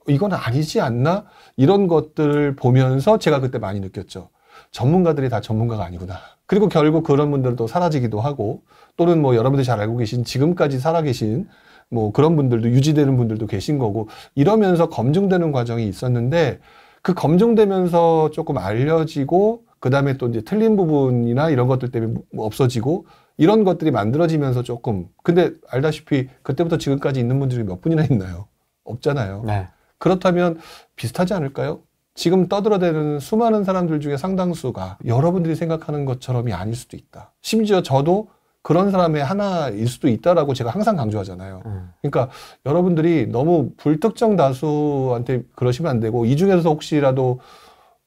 이건 아니지 않나? 이런 것들을 보면서 제가 그때 많이 느꼈죠. 전문가들이 다 전문가가 아니구나. 그리고 결국 그런 분들도 사라지기도 하고 또는 뭐 여러분들이 잘 알고 계신 지금까지 살아계신 뭐 그런 분들도 유지되는 분들도 계신 거고 이러면서 검증되는 과정이 있었는데 그 검증되면서 조금 알려지고 그 다음에 또 이제 틀린 부분이나 이런 것들 때문에 뭐 없어지고 이런 것들이 만들어지면서 조금 근데 알다시피 그때부터 지금까지 있는 분들이 몇 분이나 있나요? 없잖아요. 네. 그렇다면 비슷하지 않을까요? 지금 떠들어대는 수많은 사람들 중에 상당수가 여러분들이 생각하는 것처럼이 아닐 수도 있다. 심지어 저도 그런 사람의 하나일 수도 있다라고 제가 항상 강조하잖아요. 그러니까 여러분들이 너무 불특정 다수한테 그러시면 안 되고 이 중에서 혹시라도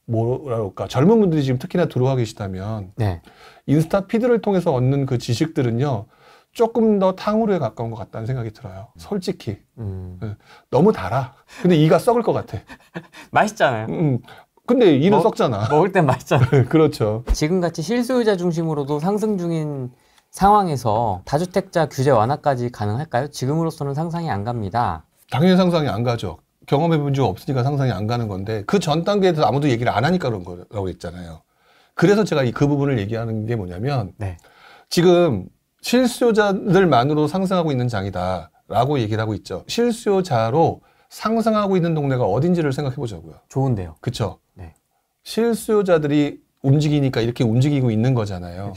뭐랄까 젊은 분들이 지금 특히나 들어와 계시다면 네. 인스타 피드를 통해서 얻는 그 지식들은요 조금 더 탕후루에 가까운 것 같다는 생각이 들어요. 솔직히 너무 달아. 근데 이가 썩을 것 같아. 맛있잖아요. 근데 이는 썩잖아. 먹을 땐 맛있잖아요. 그렇죠. 지금같이 실소유자 중심으로도 상승 중인 상황에서 다주택자 규제 완화까지 가능할까요? 지금으로서는 상상이 안 갑니다. 당연히 상상이 안 가죠. 경험해 본 적 없으니까 상상이 안 가는 건데 그 전 단계에서 아무도 얘기를 안 하니까 그런 거라고 했잖아요. 그래서 제가 그 부분을 얘기하는 게 뭐냐면 네. 지금 실수요자들만으로 상승하고 있는 장이다라고 얘기를 하고 있죠. 실수요자로 상승하고 있는 동네가 어딘지를 생각해 보자고요. 좋은데요. 그렇죠. 네. 실수요자들이 움직이니까 이렇게 움직이고 있는 거잖아요.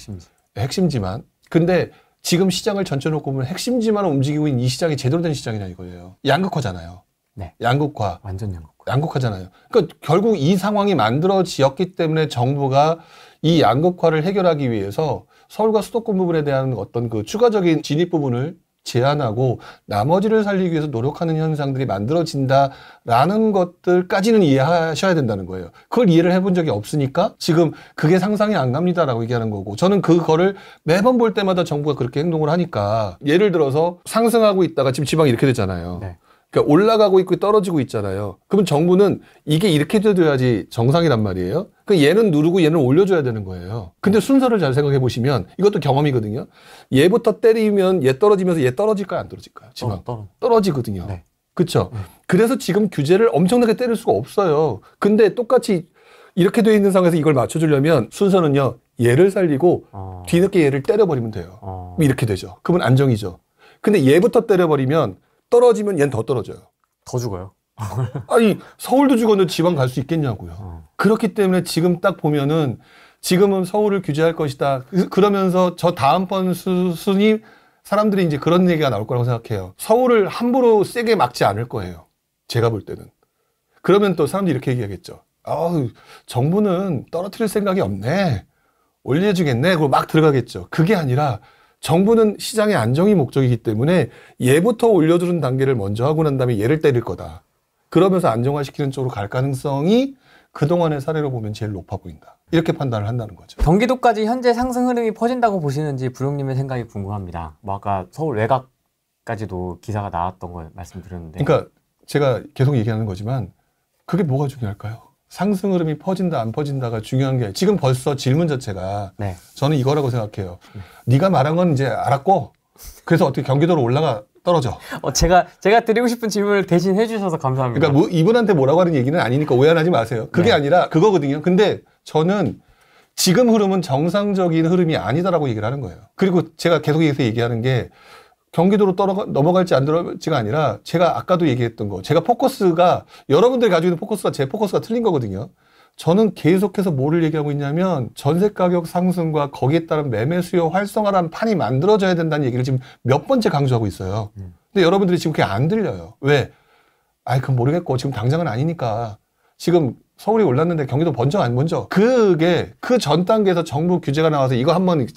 핵심지만. 근데 지금 시장을 전체로 놓고 보면 핵심지만 움직이고 있는 이 시장이 제대로 된 시장이냐 이거예요. 양극화잖아요. 네. 양극화. 완전 양극화. 양극화잖아요. 그러니까 결국 이 상황이 만들어지었기 때문에 정부가 이 양극화를 해결하기 위해서 서울과 수도권 부분에 대한 어떤 그 추가적인 진입 부분을 제한하고 나머지를 살리기 위해서 노력하는 현상들이 만들어진다라는 것들까지는 이해하셔야 된다는 거예요. 그걸 이해를 해본 적이 없으니까 지금 그게 상상이 안 갑니다라고 얘기하는 거고 저는 그거를 매번 볼 때마다 정부가 그렇게 행동을 하니까 예를 들어서 상승하고 있다가 지금 지방이 이렇게 됐잖아요. 네. 그러니까 올라가고 있고 떨어지고 있잖아요. 그러면 정부는 이게 이렇게 돼야지 정상이란 말이에요. 그 얘는 누르고 얘는 올려줘야 되는 거예요. 근데 순서를 잘 생각해 보시면 이것도 경험이거든요. 얘부터 때리면 얘 떨어지면서 얘 떨어질까요? 안 떨어질까요? 지금 떨어지거든요. 네. 그렇죠. 그래서 지금 규제를 엄청나게 때릴 수가 없어요. 근데 똑같이 이렇게 돼 있는 상황에서 이걸 맞춰주려면 순서는요. 얘를 살리고 뒤늦게 얘를 때려버리면 돼요. 이렇게 되죠. 그러면 안정이죠. 근데 얘부터 때려버리면 떨어지면 얘는 더 떨어져요. 더 죽어요. 아니 서울도 죽었는데 지방 갈 수 있겠냐고요. 그렇기 때문에 지금 딱 보면은 지금은 서울을 규제할 것이다. 그러면서 저 다음번 수순이 사람들이 이제 그런 얘기가 나올 거라고 생각해요. 서울을 함부로 세게 막지 않을 거예요. 제가 볼 때는. 그러면 또 사람들이 이렇게 얘기하겠죠. 아우 정부는 떨어뜨릴 생각이 없네. 올려주겠네. 그리고 막 들어가겠죠. 그게 아니라 정부는 시장의 안정이 목적이기 때문에 얘부터 올려주는 단계를 먼저 하고 난 다음에 얘를 때릴 거다. 그러면서 안정화시키는 쪽으로 갈 가능성이 그동안의 사례로 보면 제일 높아 보인다. 이렇게 판단을 한다는 거죠. 경기도까지 현재 상승 흐름이 퍼진다고 보시는지 부룡님의 생각이 궁금합니다. 뭐 아까 서울 외곽까지도 기사가 나왔던 걸 말씀드렸는데. 그러니까 제가 계속 얘기하는 거지만 그게 뭐가 중요할까요? 상승 흐름이 퍼진다 안 퍼진다가 중요한 게 지금 벌써 질문 자체가 네. 저는 이거라고 생각해요. 네가 말한 건 이제 알았고 그래서 어떻게 경기도로 올라가 떨어져. 제가 드리고 싶은 질문을 대신 해주셔서 감사합니다. 그러니까 뭐 이분한테 뭐라고 하는 얘기는 아니니까 오해하지 마세요. 그게 네. 아니라 그거거든요. 근데 저는 지금 흐름은 정상적인 흐름이 아니다라고 얘기를 하는 거예요. 그리고 제가 계속 얘기하는 게 경기도로 넘어갈지 안 들어갈지가 아니라 제가 아까도 얘기했던 거 제가 포커스가 여러분들이 가지고 있는 포커스가 제 포커스가 틀린 거거든요. 저는 계속해서 뭐를 얘기하고 있냐면 전세 가격 상승과 거기에 따른 매매 수요 활성화라는 판이 만들어져야 된다는 얘기를 지금 몇 번째 강조하고 있어요. 근데 여러분들이 지금 그게 안 들려요. 왜? 아이 그건 모르겠고 지금 당장은 아니니까 지금 서울이 올랐는데 경기도 먼저 안 먼저 그게 그 전 단계에서 정부 규제가 나와서 이거 한번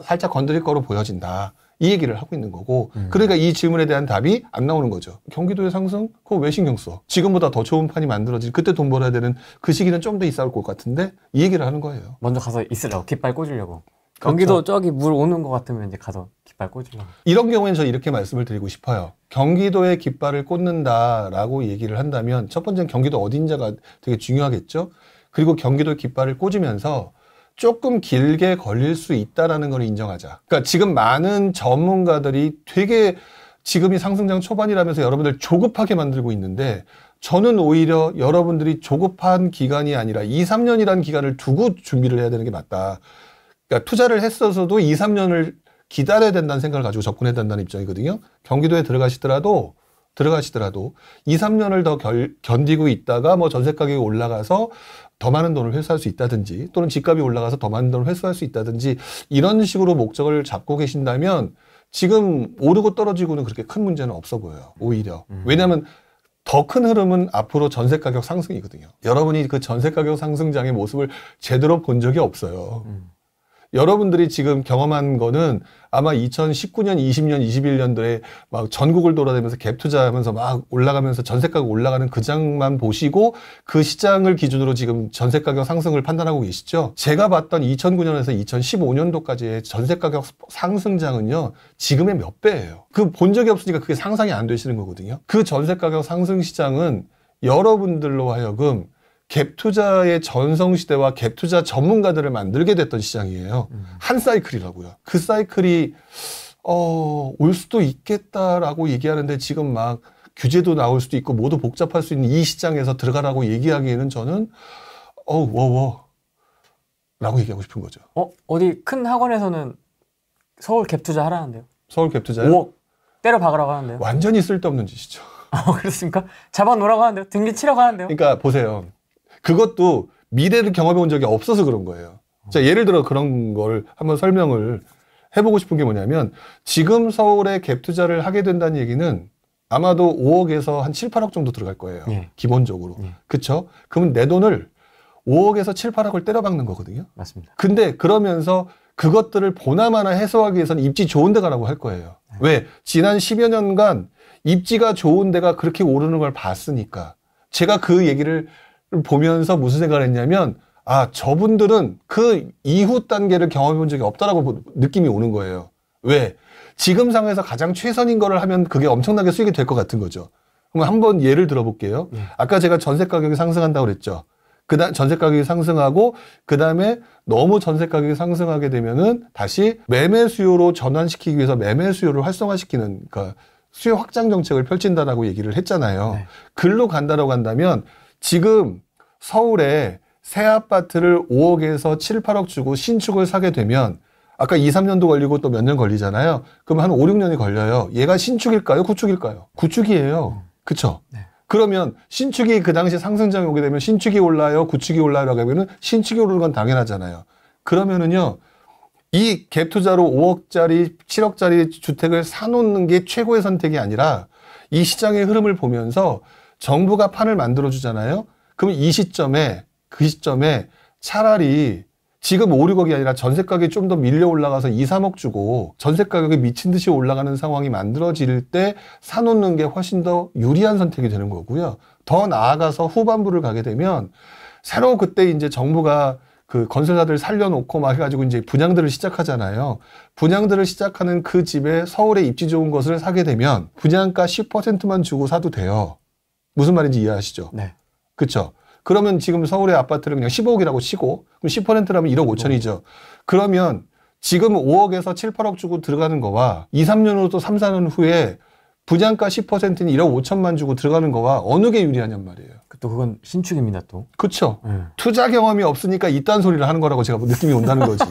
살짝 건드릴 거로 보여진다. 이 얘기를 하고 있는 거고 그러니까 이 질문에 대한 답이 안 나오는 거죠. 경기도의 상승? 그거 왜 신경 써? 지금보다 더 좋은 판이 만들어질 그때 돈 벌어야 되는 그 시기는 좀 더 있을 것 같은데 이 얘기를 하는 거예요. 먼저 가서 있으려고 깃발 꽂으려고. 경기도 그렇죠. 저기 물 오는 것 같으면 이제 가서 깃발 꽂으려고. 이런 경우에는 저 이렇게 말씀을 드리고 싶어요. 경기도에 깃발을 꽂는다라고 얘기를 한다면 첫 번째는 경기도 어딘지가 되게 중요하겠죠. 그리고 경기도 깃발을 꽂으면서 조금 길게 걸릴 수 있다라는 걸 인정하자. 그러니까 지금 많은 전문가들이 되게 지금이 상승장 초반이라면서 여러분들 조급하게 만들고 있는데 저는 오히려 여러분들이 조급한 기간이 아니라 2, 3년이라는 기간을 두고 준비를 해야 되는 게 맞다. 그러니까 투자를 했어서도 2, 3년을 기다려야 된다는 생각을 가지고 접근해야 된다는 입장이거든요. 경기도에 들어가시더라도 들어가시더라도 2, 3년을 더 견디고 있다가 뭐 전세 가격이 올라가서 더 많은 돈을 회수할 수 있다든지 또는 집값이 올라가서 더 많은 돈을 회수할 수 있다든지 이런 식으로 목적을 잡고 계신다면 지금 오르고 떨어지고는 그렇게 큰 문제는 없어 보여요. 오히려. 왜냐하면 더 큰 흐름은 앞으로 전세 가격 상승이거든요. 여러분이 그 전세 가격 상승장의 모습을 제대로 본 적이 없어요. 여러분들이 지금 경험한 거는 아마 2019년, 20년, 21년도에 막 전국을 돌아다니면서 갭 투자하면서 막 올라가면서 전세 가격 올라가는 그 장만 보시고 그 시장을 기준으로 지금 전세 가격 상승을 판단하고 계시죠. 제가 봤던 2009년에서 2015년도까지의 전세 가격 상승장은요, 지금의 몇 배예요. 그 본 적이 없으니까 그게 상상이 안 되시는 거거든요. 그 전세 가격 상승 시장은 여러분들로 하여금 갭 투자의 전성시대와 갭 투자 전문가들을 만들게 됐던 시장이에요. 한 사이클이라고요. 그 사이클이 올 수도 있겠다라고 얘기하는데 지금 막 규제도 나올 수도 있고 모두 복잡할 수 있는 이 시장에서 들어가라고 얘기하기에는 저는 라고 얘기하고 싶은 거죠. 어디 큰 학원에서는 서울 갭 투자 하라는데요. 서울 갭 투자요? 5억 때려 박으라고 하는데요. 완전히 쓸데없는 짓이죠. 그렇습니까? 잡아놓으라고 하는데요. 등기 치라고 하는데요. 그러니까 보세요. 그것도 미래를 경험해 본 적이 없어서 그런 거예요. 자, 예를 들어 그런 걸 한번 설명을 해보고 싶은 게 뭐냐면 지금 서울에 갭 투자를 하게 된다는 얘기는 아마도 5억에서 한 7, 8억 정도 들어갈 거예요. 예. 기본적으로. 예. 그쵸? 그러면 내 돈을 5억에서 7, 8억을 때려박는 거거든요. 맞습니다. 근데 그러면서 그것들을 보나마나 해소하기 위해서는 입지 좋은 데 가라고 할 거예요. 왜? 지난 10여 년간 입지가 좋은 데가 그렇게 오르는 걸 봤으니까. 제가 그 얘기를 보면서 무슨 생각을 했냐면 저분들은 그 이후 단계를 경험해 본 적이 없다라고 느낌이 오는 거예요. 왜? 지금 상황에서 가장 최선인 거를 하면 그게 엄청나게 수익이 될 것 같은 거죠. 그럼 한번 예를 들어볼게요. 아까 제가 전세 가격이 상승한다고 그랬죠. 전세 가격이 상승하고 그 다음에 너무 전세 가격이 상승하게 되면은 다시 매매 수요로 전환시키기 위해서 매매 수요를 활성화시키는 그러니까 수요 확장 정책을 펼친다라고 얘기를 했잖아요. 네. 글로 간다라고 한다면 지금 서울에 새 아파트를 5억에서 7, 8억 주고 신축을 사게 되면 아까 2, 3년도 걸리고 또 몇 년 걸리잖아요. 그럼 한 5, 6년이 걸려요. 얘가 신축일까요? 구축일까요? 구축이에요. 그쵸? 네. 그러면 신축이 그 당시 상승장이 오게 되면 신축이 올라요? 구축이 올라요라고 하면은 신축이 오르는 건 당연하잖아요. 그러면은요, 이 갭 투자로 5억짜리, 7억짜리 주택을 사놓는 게 최고의 선택이 아니라 이 시장의 흐름을 보면서 정부가 판을 만들어 주잖아요. 그럼 그 시점에 차라리 지금 5, 6억이 아니라 전세 가격이 좀 더 밀려 올라가서 2, 3억 주고 전세 가격이 미친 듯이 올라가는 상황이 만들어질 때 사놓는 게 훨씬 더 유리한 선택이 되는 거고요. 더 나아가서 후반부를 가게 되면 새로 그때 이제 정부가 그 건설사들 살려놓고 막 해가지고 이제 분양들을 시작하잖아요. 분양들을 시작하는 그 집에 서울에 입지 좋은 것을 사게 되면 분양가 10%만 주고 사도 돼요. 무슨 말인지 이해하시죠? 네. 그렇죠? 그러면 지금 서울의 아파트를 그냥 15억이라고 치고 그럼 10%라면 1억 5천이죠. 그러면 지금 5억에서 7, 8억 주고 들어가는 거와 2, 3년 후 또 3, 4년 후에 분양가 10%인 1억 5천만 주고 들어가는 거와 어느 게 유리하냔 말이에요. 또 그건 신축입니다 또. 그렇죠. 투자 경험이 없으니까 이딴 소리를 하는 거라고 제가 느낌이 온다는 거지.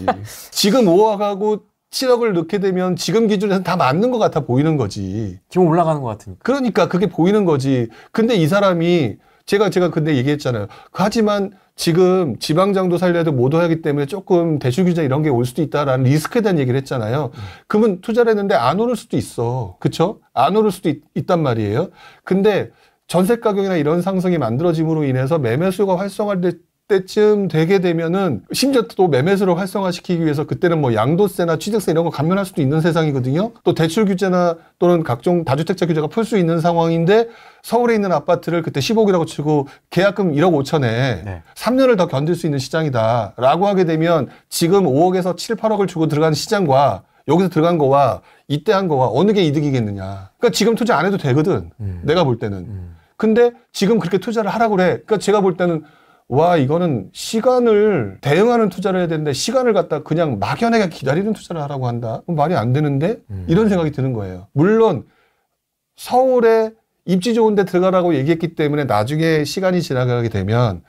지금 5억하고 7억을 넣게 되면 지금 기준에서는 다 맞는 것 같아 보이는 거지. 지금 올라가는 것 같으니까. 그러니까 그게 보이는 거지. 근데 이 사람이 제가 근데 얘기했잖아요. 하지만 지금 지방장도 살려야 돼 못 하기 때문에 조금 대출 규제 이런 게 올 수도 있다라는 리스크에 대한 얘기를 했잖아요. 그러면 투자를 했는데 안 오를 수도 있어. 그쵸? 안 오를 수도 있단 말이에요. 근데 전세 가격이나 이런 상승이 만들어짐으로 인해서 매매 수요가 활성화될 때쯤 되게 되면은 심지어 또 매매수를 활성화시키기 위해서 그때는 뭐 양도세나 취득세 이런 거 감면할 수도 있는 세상이거든요. 또 대출 규제나 또는 각종 다주택자 규제가 풀 수 있는 상황인데 서울에 있는 아파트를 그때 10억이라고 치고 계약금 1억 5천에 네. 3년을 더 견딜 수 있는 시장이다 라고 하게 되면 지금 5억에서 7, 8억을 주고 들어간 시장과 여기서 들어간 거와 이때 한 거와 어느 게 이득이겠느냐. 그러니까 지금 투자 안 해도 되거든. 내가 볼 때는. 근데 지금 그렇게 투자를 하라고 그래. 그러니까 제가 볼 때는 와, 이거는 시간을 대응하는 투자를 해야 되는데 시간을 갖다 그냥 막연하게 기다리는 투자를 하라고 한다? 말이 안 되는데? 이런 생각이 드는 거예요. 물론 서울에 입지 좋은 데 들어가라고 얘기했기 때문에 나중에 시간이 지나가게 되면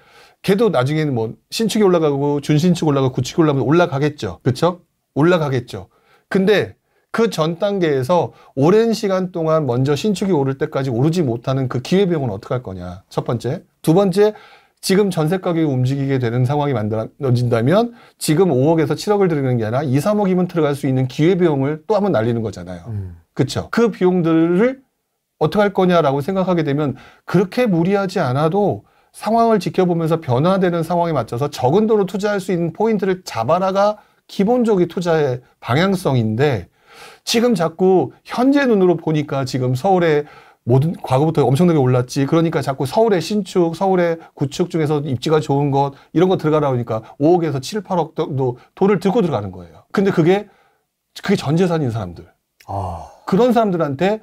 걔도 나중에는 뭐 신축이 올라가고 준신축 올라가고 구축이 올라가면 올라가겠죠. 그쵸? 올라가겠죠. 근데 그 전 단계에서 오랜 시간 동안 먼저 신축이 오를 때까지 오르지 못하는 그 기회비용은 어떻게 할 거냐. 첫 번째. 두 번째, 지금 전세 가격이 움직이게 되는 상황이 만들어진다면 지금 5억에서 7억을 들이는 게 아니라 2, 3억이면 들어갈 수 있는 기회비용을 또 한번 날리는 거잖아요. 그렇죠? 그 비용들을 어떻게 할 거냐라고 생각하게 되면 그렇게 무리하지 않아도 상황을 지켜보면서 변화되는 상황에 맞춰서 적은 돈으로 투자할 수 있는 포인트를 잡아라가 기본적인 투자의 방향성인데 지금 자꾸 현재 눈으로 보니까 지금 서울의 모든 과거부터 엄청나게 올랐지. 그러니까 자꾸 서울의 신축, 서울의 구축 중에서 입지가 좋은 것 이런 거 들어가라 하니까 5억에서 7, 8억 정도 돈을 들고 들어가는 거예요. 근데 그게 전 재산인 사람들. 그런 사람들한테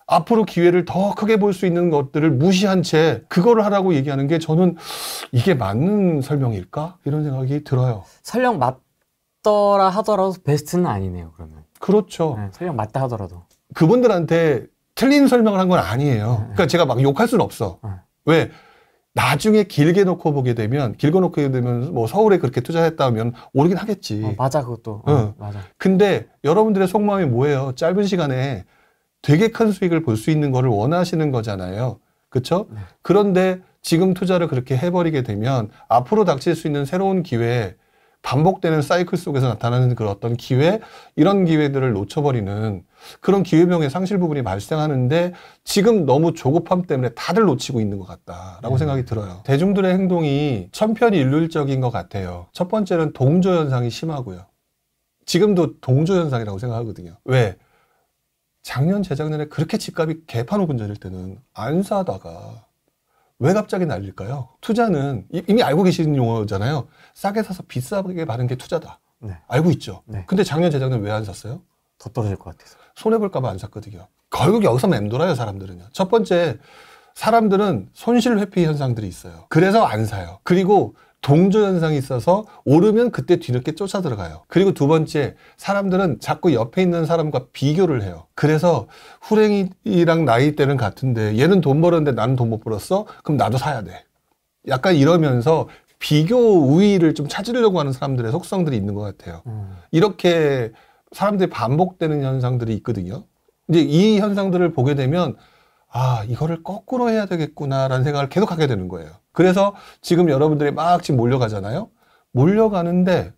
앞으로 기회를 더 크게 볼 수 있는 것들을 무시한 채 그거를 하라고 얘기하는 게 저는 이게 맞는 설명일까? 이런 생각이 들어요. 설령 맞더라 하더라도 베스트는 아니네요, 그러면. 그렇죠. 네, 설령 맞다 하더라도. 그분들한테 틀린 설명을 한 건 아니에요. 그러니까 제가 막 욕할 수는 없어. 왜? 나중에 길게 놓고 보게 되면, 뭐 서울에 그렇게 투자했다면 오르긴 하겠지. 맞아, 그것도. 맞아. 근데 여러분들의 속마음이 뭐예요? 짧은 시간에 되게 큰 수익을 볼 수 있는 거를 원하시는 거잖아요. 그렇죠? 네. 그런데 지금 투자를 그렇게 해버리게 되면 앞으로 닥칠 수 있는 새로운 기회, 반복되는 사이클 속에서 나타나는 그런 어떤 기회, 이런 기회들을 놓쳐버리는 그런 기회비용의 상실 부분이 발생하는데 지금 너무 조급함 때문에 다들 놓치고 있는 것 같다라고 생각이 들어요. 대중들의 행동이 천편일률적인 것 같아요. 첫 번째는 동조 현상이 심하고요. 지금도 동조 현상이라고 생각하거든요. 왜? 작년, 재작년에 그렇게 집값이 개판 오분 전일 때는 안 사다가 왜 갑자기 날릴까요? 투자는 이미 알고 계시는 용어잖아요. 싸게 사서 비싸게 파는 게 투자다. 네. 알고 있죠. 네. 근데 작년, 재작년 왜 안 샀어요? 더 떨어질 것 같아서. 손해볼까 봐 안 샀거든요. 결국 여기서 맴돌아요, 사람들은요. 첫 번째, 사람들은 손실 회피 현상들이 있어요. 그래서 안 사요. 그리고 동조 현상이 있어서 오르면 그때 뒤늦게 쫓아 들어가요. 그리고 두 번째, 사람들은 자꾸 옆에 있는 사람과 비교를 해요. 그래서 후랭이랑 나이대는 같은데 얘는 돈 벌었는데 나는 돈 못 벌었어? 그럼 나도 사야 돼. 약간 이러면서 비교 우위를 좀 찾으려고 하는 사람들의 속성들이 있는 것 같아요. 이렇게 사람들이 반복되는 현상들이 있거든요. 이제 이 현상들을 보게 되면 아, 이거를 거꾸로 해야 되겠구나라는 생각을 계속 하게 되는 거예요. 그래서 지금 여러분들이 막 지금 몰려가잖아요. 몰려가는데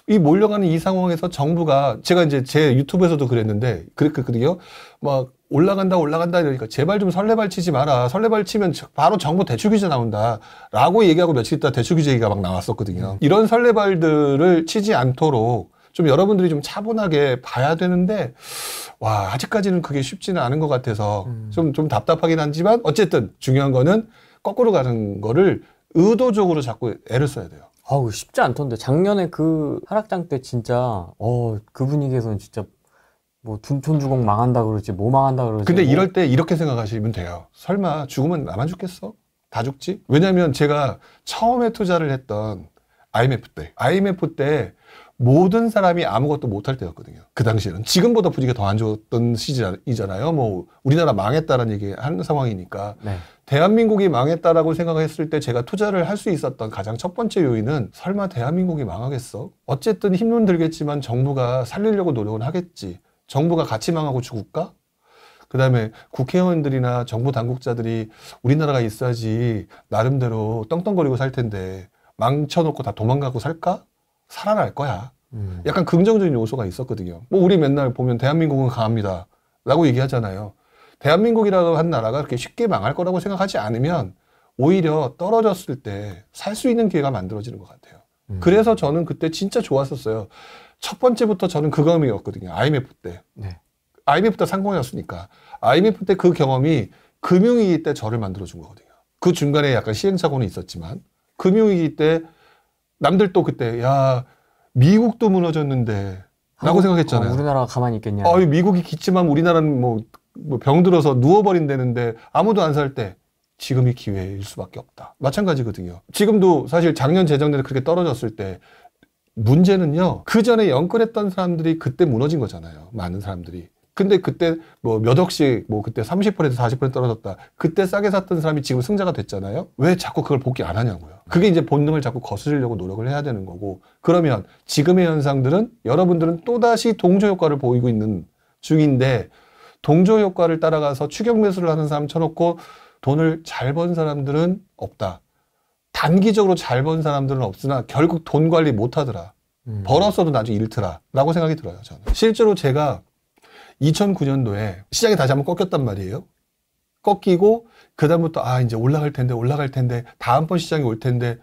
이 몰려가는 이 상황에서 정부가 제가 이제 제 유튜브에서도 그랬는데 그랬거든요. 막 올라간다 이러니까 제발 좀 설레발 치지 마라. 설레발 치면 바로 정부 대출 규제 나온다 라고 얘기하고 며칠 있다 대출 규제 얘기가 막 나왔었거든요. 이런 설레발들을 치지 않도록 좀 여러분들이 좀 차분하게 봐야 되는데 와, 아직까지는 그게 쉽지는 않은 것 같아서 좀 답답하긴 하지만 어쨌든 중요한 거는 거꾸로 가는 거를 의도적으로 자꾸 애를 써야 돼요. 아우, 쉽지 않던데. 작년에 그 하락장 때 진짜 그 분위기에서는 진짜 뭐 둔촌주공 망한다 그러지 뭐 망한다 그러지. 근데 이럴 때 이렇게 생각하시면 돼요. 설마 죽으면 나만 죽겠어? 다 죽지? 왜냐면 제가 처음에 투자를 했던 IMF 때 모든 사람이 아무것도 못할 때였거든요. 그 당시에는. 지금보다 분위기가 더 안 좋았던 시즌이잖아요. 뭐 우리나라 망했다라는 얘기 하는 상황이니까. 네. 대한민국이 망했다라고 생각했을 때 제가 투자를 할 수 있었던 가장 첫 번째 요인은 설마 대한민국이 망하겠어? 어쨌든 힘은 들겠지만 정부가 살리려고 노력은 하겠지. 정부가 같이 망하고 죽을까? 그 다음에 국회의원들이나 정부 당국자들이 우리나라가 있어야지 나름대로 떵떵거리고 살 텐데 망쳐놓고 다 도망가고 살까? 살아날 거야. 약간 긍정적인 요소가 있었거든요. 뭐 우리 맨날 보면 대한민국은 강합니다 라고 얘기하잖아요. 대한민국이라고 한 나라가 그렇게 쉽게 망할 거라고 생각하지 않으면 오히려 떨어졌을 때 살 수 있는 기회가 만들어지는 것 같아요. 그래서 저는 그때 진짜 좋았었어요. 첫 번째부터 저는 그 경험이었거든요. IMF 때. 네. IMF 때 상공이었으니까. IMF 때 그 경험이 금융위기 때 저를 만들어준 거거든요. 그 중간에 약간 시행착오는 있었지만 금융위기 때 남들 또 그때 야 미국도 무너졌는데 라고 생각했잖아요. 우리나라가 가만히 있겠냐. 미국이 기침하면 우리나라는 뭐 병들어서 누워버린다는데 아무도 안 살 때 지금이 기회일 수밖에 없다. 마찬가지거든요. 지금도 사실 작년 재작년에 그렇게 떨어졌을 때 문제는요. 그 전에 영끌했던 사람들이 그때 무너진 거잖아요. 많은 사람들이. 근데 그때 뭐 몇 억씩 뭐 그때 30% 40% 떨어졌다. 그때 싸게 샀던 사람이 지금 승자가 됐잖아요. 왜 자꾸 그걸 복귀 안 하냐고요. 그게 이제 본능을 자꾸 거스르려고 노력을 해야 되는 거고. 그러면 지금의 현상들은 여러분들은 또다시 동조 효과를 보이고 있는 중인데 동조 효과를 따라가서 추격 매수를 하는 사람 쳐놓고 돈을 잘 번 사람들은 없다. 단기적으로 잘 번 사람들은 없으나 결국 돈 관리 못 하더라. 벌었어도 나중에 잃더라. 라고 생각이 들어요, 저는. 실제로 제가 2009년도에 시장이 다시 한번 꺾였단 말이에요. 꺾이고 그다음부터 이제 올라갈 텐데 다음번 시장이 올 텐데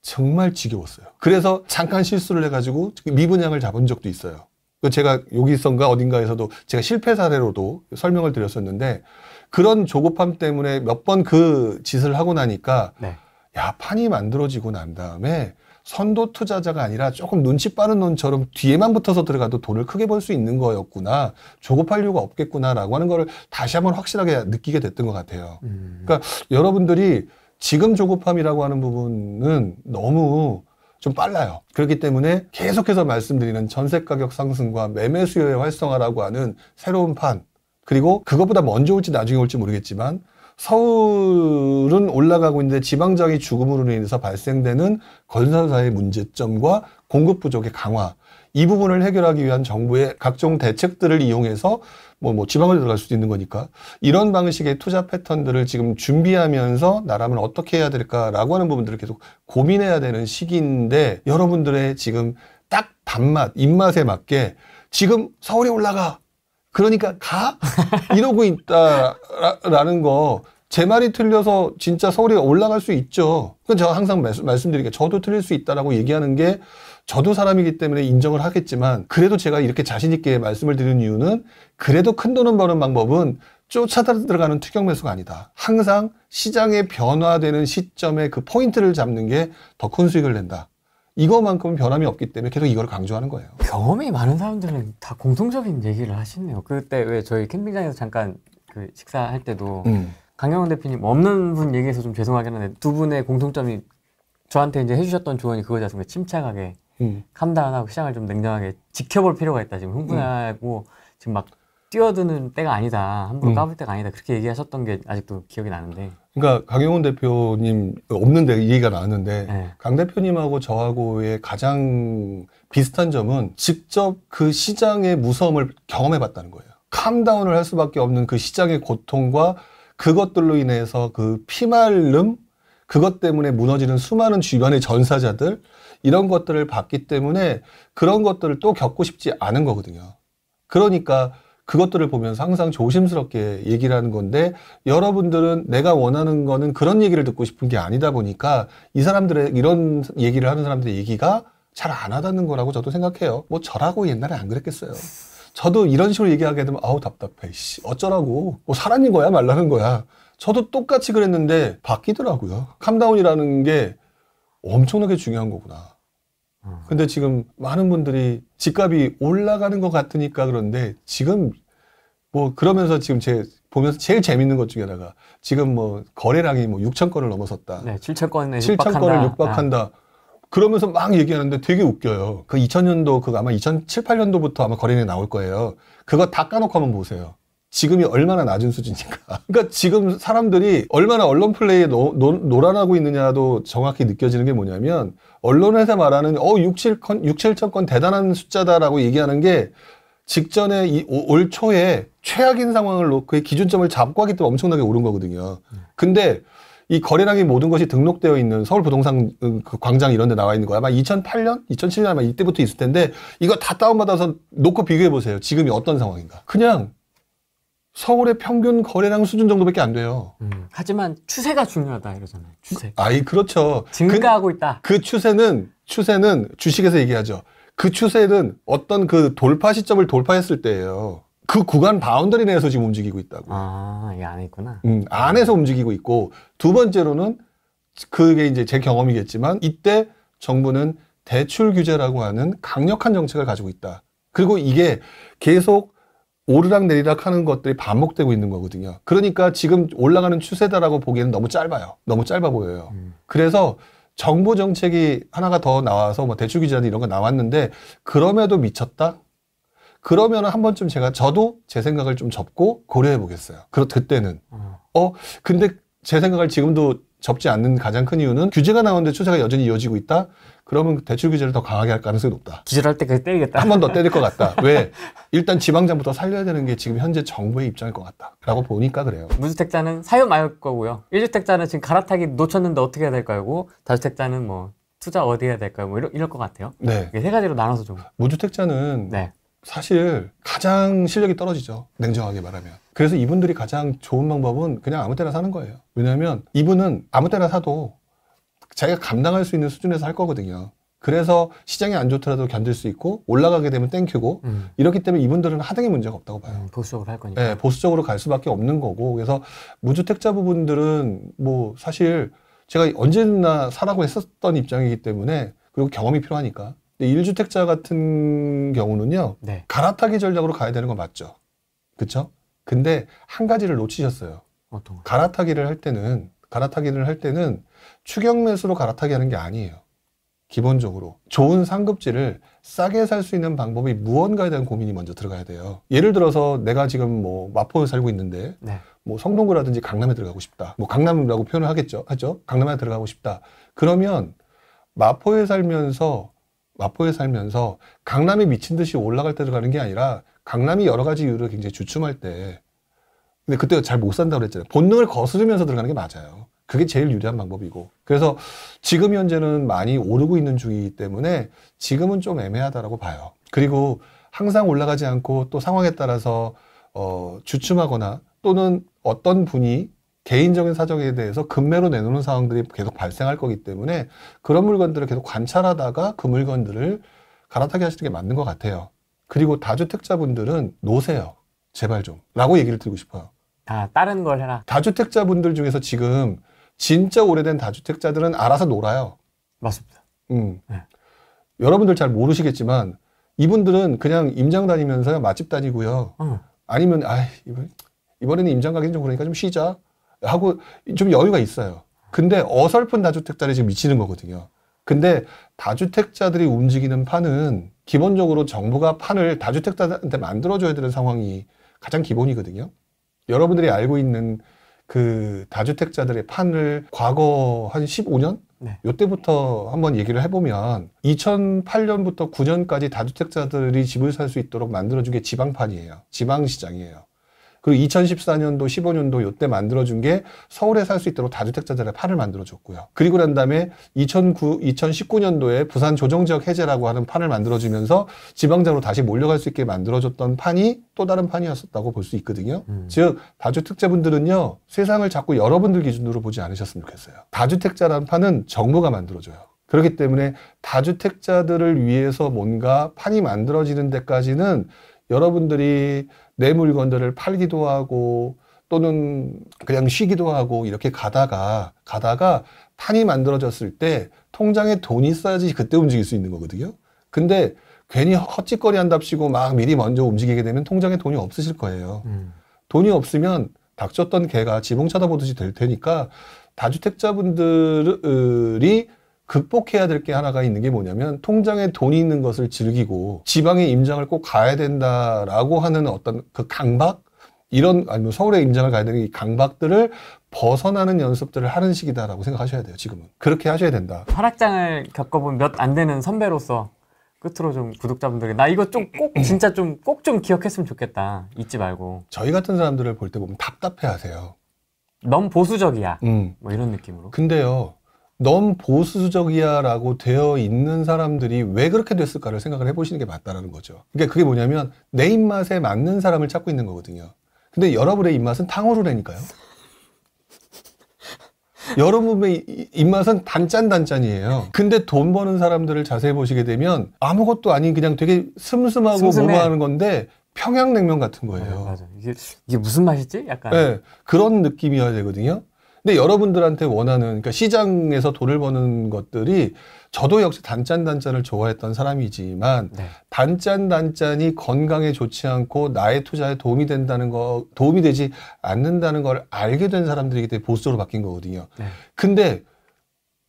정말 지겨웠어요. 그래서 잠깐 실수를 해가지고 미분양을 잡은 적도 있어요. 제가 여기선가 어딘가에서도 제가 실패 사례로도 설명을 드렸었는데 그런 조급함 때문에 몇 번 그 짓을 하고 나니까 네. 야, 판이 만들어지고 난 다음에 선도 투자자가 아니라 조금 눈치 빠른 놈처럼 뒤에만 붙어서 들어가도 돈을 크게 벌 수 있는 거였구나. 조급할 이유가 없겠구나라고 하는 거를 다시 한번 확실하게 느끼게 됐던 것 같아요. 그러니까 여러분들이 지금 조급함이라고 하는 부분은 너무 좀 빨라요. 그렇기 때문에 계속해서 말씀드리는 전세 가격 상승과 매매 수요의 활성화라고 하는 새로운 판, 그리고 그것보다 먼저 올지 나중에 올지 모르겠지만 서울은 올라가고 있는데 지방장이 죽음으로 인해서 발생되는 건설사의 문제점과 공급 부족의 강화, 이 부분을 해결하기 위한 정부의 각종 대책들을 이용해서 뭐 지방을 들어갈 수도 있는 거니까 이런 방식의 투자 패턴들을 지금 준비하면서 나라면 어떻게 해야 될까라고 하는 부분들을 계속 고민해야 되는 시기인데 여러분들의 지금 딱 단맛, 입맛에 맞게 지금 서울이 올라가 그러니까 가? 이러고 있다라는 거 제 말이 틀려서 진짜 서울이 올라갈 수 있죠. 그건 제가 항상 말씀드리게 저도 틀릴 수 있다라고 얘기하는 게 저도 사람이기 때문에 인정을 하겠지만 그래도 제가 이렇게 자신 있게 말씀을 드리는 이유는 그래도 큰 돈을 버는 방법은 쫓아 들어가는 투격 매수가 아니다. 항상 시장에 변화되는 시점에 그 포인트를 잡는 게 더 큰 수익을 낸다. 이거만큼은 변함이 없기 때문에 계속 이걸 강조하는 거예요. 경험이 많은 사람들은 다 공통적인 얘기를 하시네요. 그때 왜 저희 캠핑장에서 잠깐 그 식사할 때도 강경원 대표님 없는 분 얘기해서 좀 죄송하긴 한데 두 분의 공통점이 저한테 이제 해주셨던 조언이 그거지 않습니까? 침착하게 캄다운하고 시장을 좀 냉정하게 지켜볼 필요가 있다. 지금 흥분하고 지금 막 뛰어드는 때가 아니다. 함부로 까불 때가 아니다. 그렇게 얘기하셨던 게 아직도 기억이 나는데. 그러니까 강경원 대표님 없는데 얘기가 나왔는데 네. 강 대표님하고 저하고의 가장 비슷한 점은 직접 그 시장의 무서움을 경험해봤다는 거예요. 캄다운을 할 수밖에 없는 그 시장의 고통과 그것들로 인해서 그 피말름, 그것 때문에 무너지는 수많은 주변의 전사자들 이런 것들을 봤기 때문에 그런 것들을 또 겪고 싶지 않은 거거든요. 그러니까 그것들을 보면서 항상 조심스럽게 얘기를 하는 건데 여러분들은 내가 원하는 거는 그런 얘기를 듣고 싶은 게 아니다 보니까 이 사람들의 이런 얘기를 하는 사람들의 얘기가 잘 안 와닿는 거라고 저도 생각해요. 뭐 저라고 옛날에 안 그랬겠어요. 저도 이런 식으로 얘기하게 되면 아우 답답해. 씨, 어쩌라고. 뭐 사람인 거야 말라는 거야. 저도 똑같이 그랬는데 바뀌더라고요. 캄다운이라는 게 엄청나게 중요한 거구나. 근데 지금 많은 분들이 집값이 올라가는 것 같으니까 그런데 지금 뭐 그러면서 지금 보면서 제일 재밌는 것 중에 하나가 지금 뭐 거래량이 뭐 6천 건을 넘어섰다. 네, 7천 건에 7천 건을 육박한다. 그러면서 막 얘기하는데 되게 웃겨요. 그 2000년도 그거 아마 2007, 8년도부터 아마 거래량이 나올 거예요. 그거 다 까놓고 한번 보세요. 지금이 얼마나 낮은 수준인가. 그러니까 지금 사람들이 얼마나 언론 플레이에 노란하고 있느냐도 정확히 느껴지는 게 뭐냐면 언론에서 말하는 6, 7천 건 대단한 숫자다라고 얘기하는 게 직전에 올 초에 최악인 상황을 놓고 그 기준점을 잡고 하기 때문에 엄청나게 오른 거거든요. 근데 이 거래량의 모든 것이 등록되어 있는 서울 부동산 그 광장 이런 데 나와 있는 거야. 아마 2008년? 2007년 아마 이때부터 있을 텐데 이거 다 다운받아서 놓고 비교해 보세요. 지금이 어떤 상황인가. 그냥 서울의 평균 거래량 수준 정도밖에 안 돼요. 하지만 추세가 중요하다 이러잖아요. 추세. 그렇죠. 증가하고 있다. 그 추세는 주식에서 얘기하죠. 그 추세는 어떤 그 돌파 시점을 돌파했을 때예요. 그 구간 바운더리 내에서 지금 움직이고 있다고. 이 안에 있구나. 안에서 움직이고 있고 두 번째로는 그게 이제 제 경험이겠지만 이때 정부는 대출 규제라고 하는 강력한 정책을 가지고 있다. 그리고 이게 계속 오르락 내리락 하는 것들이 반복되고 있는 거거든요. 그러니까 지금 올라가는 추세다라고 보기에는 너무 짧아요. 너무 짧아 보여요. 그래서 정부 정책이 하나가 더 나와서 뭐 대출 규제나 이런 거 나왔는데 그럼에도 미쳤다? 그러면 한 번쯤 저도 제 생각을 좀 접고 고려해 보겠어요. 그때는. 근데 제 생각을 지금도 접지 않는 가장 큰 이유는 규제가 나오는데 추세가 여전히 이어지고 있다? 그러면 대출 규제를 더 강하게 할 가능성이 높다. 기절할 때까지 때리겠다. 한 번 더 때릴 것 같다. 왜? 일단 지방장부터 살려야 되는 게 지금 현재 정부의 입장일 것 같다. 라고 보니까 그래요. 무주택자는 사유 말 거고요. 1주택자는 지금 갈아타기 놓쳤는데 어떻게 해야 될까요? 다주택자는 뭐 투자 어디 해야 될까요? 뭐 이럴 것 같아요. 네. 세 가지로 나눠서 좀. 무주택자는 네. 사실 가장 실력이 떨어지죠. 냉정하게 말하면. 그래서 이분들이 가장 좋은 방법은 그냥 아무 때나 사는 거예요. 왜냐하면 이분은 아무 때나 사도 자기가 감당할 수 있는 수준에서 할 거거든요. 그래서 시장이 안 좋더라도 견딜 수 있고 올라가게 되면 땡큐고 이렇기 때문에 이분들은 하등의 문제가 없다고 봐요. 보수적으로 할 거니까. 네, 보수적으로 갈 수밖에 없는 거고 그래서 무주택자 부분들은 뭐 사실 제가 언제나 사라고 했었던 입장이기 때문에 그리고 경험이 필요하니까. 근데 1주택자 같은 경우는요. 네. 갈아타기 전략으로 가야 되는 건 맞죠. 그쵸? 근데 한 가지를 놓치셨어요. 어떤 거? 갈아타기를 할 때는 추격 매수로 갈아타기 하는 게 아니에요. 기본적으로 좋은 상급지를 싸게 살 수 있는 방법이 무언가에 대한 고민이 먼저 들어가야 돼요. 예를 들어서 내가 지금 뭐 마포에 살고 있는데 네. 뭐 성동구라든지 강남에 들어가고 싶다. 뭐 강남이라고 표현을 하죠. 강남에 들어가고 싶다. 그러면 마포에 살면서 강남이 미친 듯이 올라갈 때 들어가는 게 아니라 강남이 여러 가지 이유로 굉장히 주춤할 때 근데 그때 잘 못 산다고 그랬잖아요. 본능을 거스르면서 들어가는 게 맞아요. 그게 제일 유리한 방법이고. 그래서 지금 현재는 많이 오르고 있는 중이기 때문에 지금은 좀 애매하다라고 봐요. 그리고 항상 올라가지 않고 또 상황에 따라서 주춤하거나 또는 어떤 분이 개인적인 사정에 대해서 급매로 내놓는 상황들이 계속 발생할 거기 때문에 그런 물건들을 계속 관찰하다가 그 물건들을 갈아타게 하시는 게 맞는 것 같아요. 그리고 다주택자분들은 노세요. 제발 좀. 라고 얘기를 드리고 싶어요. 다른 걸 해라. 다주택자분들 중에서 지금 진짜 오래된 다주택자들은 알아서 놀아요. 맞습니다. 네. 여러분들 잘 모르시겠지만 이분들은 그냥 임장 다니면서 맛집 다니고요. 아니면 이번에는 임장 가긴 좀 그러니까 좀 쉬자 하고 좀 여유가 있어요. 근데 어설픈 다주택자들이 지금 미치는 거거든요. 근데 다주택자들이 움직이는 판은 기본적으로 정부가 판을 다주택자한테 만들어줘야 되는 상황이 가장 기본이거든요. 여러분들이 알고 있는 그 다주택자들의 판을 과거 한 15년? 네. 요때부터 한번 얘기를 해보면 2008년부터 9년까지 다주택자들이 집을 살 수 있도록 만들어준 게 지방판이에요. 지방시장이에요. 그리고 2014년도, 15년도 요때 만들어준 게 서울에 살 수 있도록 다주택자들의 판을 만들어줬고요. 그리고 난 다음에 2019년도에 부산 조정지역 해제라고 하는 판을 만들어주면서 지방장으로 다시 몰려갈 수 있게 만들어줬던 판이 또 다른 판이었었다고 볼 수 있거든요. 즉 다주택자분들은요. 세상을 자꾸 여러분들 기준으로 보지 않으셨으면 좋겠어요. 다주택자라는 판은 정부가 만들어줘요. 그렇기 때문에 다주택자들을 위해서 뭔가 판이 만들어지는 데까지는 여러분들이 내 물건들을 팔기도 하고 또는 그냥 쉬기도 하고 이렇게 가다가 판이 만들어졌을 때 통장에 돈이 있어야지 그때 움직일 수 있는 거거든요. 근데 괜히 헛짓거리 한답시고 막 미리 먼저 움직이게 되면 통장에 돈이 없으실 거예요. 돈이 없으면 닥쳤던 개가 지붕 쳐다보듯이 될 테니까 다주택자분들이 극복해야 될 게 하나가 있는 게 뭐냐면 통장에 돈이 있는 것을 즐기고 지방에 임장을 꼭 가야 된다라고 하는 어떤 그 강박? 아니면 서울에 임장을 가야 되는 이 강박들을 벗어나는 연습들을 하는 시기다라고 생각하셔야 돼요, 지금은. 그렇게 하셔야 된다. 하락장을 겪어본 몇 안 되는 선배로서 끝으로 좀 구독자분들이 나 이거 좀 꼭 진짜 좀 꼭 좀 기억했으면 좋겠다. 잊지 말고. 저희 같은 사람들을 볼 때 보면 답답해 하세요. 너무 보수적이야. 뭐 이런 느낌으로. 근데요. 너무 보수적이야 라고 되어 있는 사람들이 왜 그렇게 됐을까를 생각을 해보시는 게 맞다라는 거죠. 그러니까 그게 뭐냐면 내 입맛에 맞는 사람을 찾고 있는 거거든요. 근데 여러분의 입맛은 탕후루라니까요. 여러분의 입맛은 단짠단짠이에요. 근데 돈 버는 사람들을 자세히 보시게 되면 아무것도 아닌 그냥 되게 슴슴하고 뭐뭐하는 건데 평양냉면 같은 거예요. 맞아. 이게 무슨 맛이지? 약간. 네, 그런 느낌이어야 되거든요. 근데 여러분들한테 원하는, 그러니까 시장에서 돈을 버는 것들이 저도 역시 단짠단짠을 좋아했던 사람이지만 네. 단짠단짠이 건강에 좋지 않고 나의 투자에 도움이 되지 않는다는 걸 알게 된 사람들이기 때문에 보수적으로 바뀐 거거든요. 네. 근데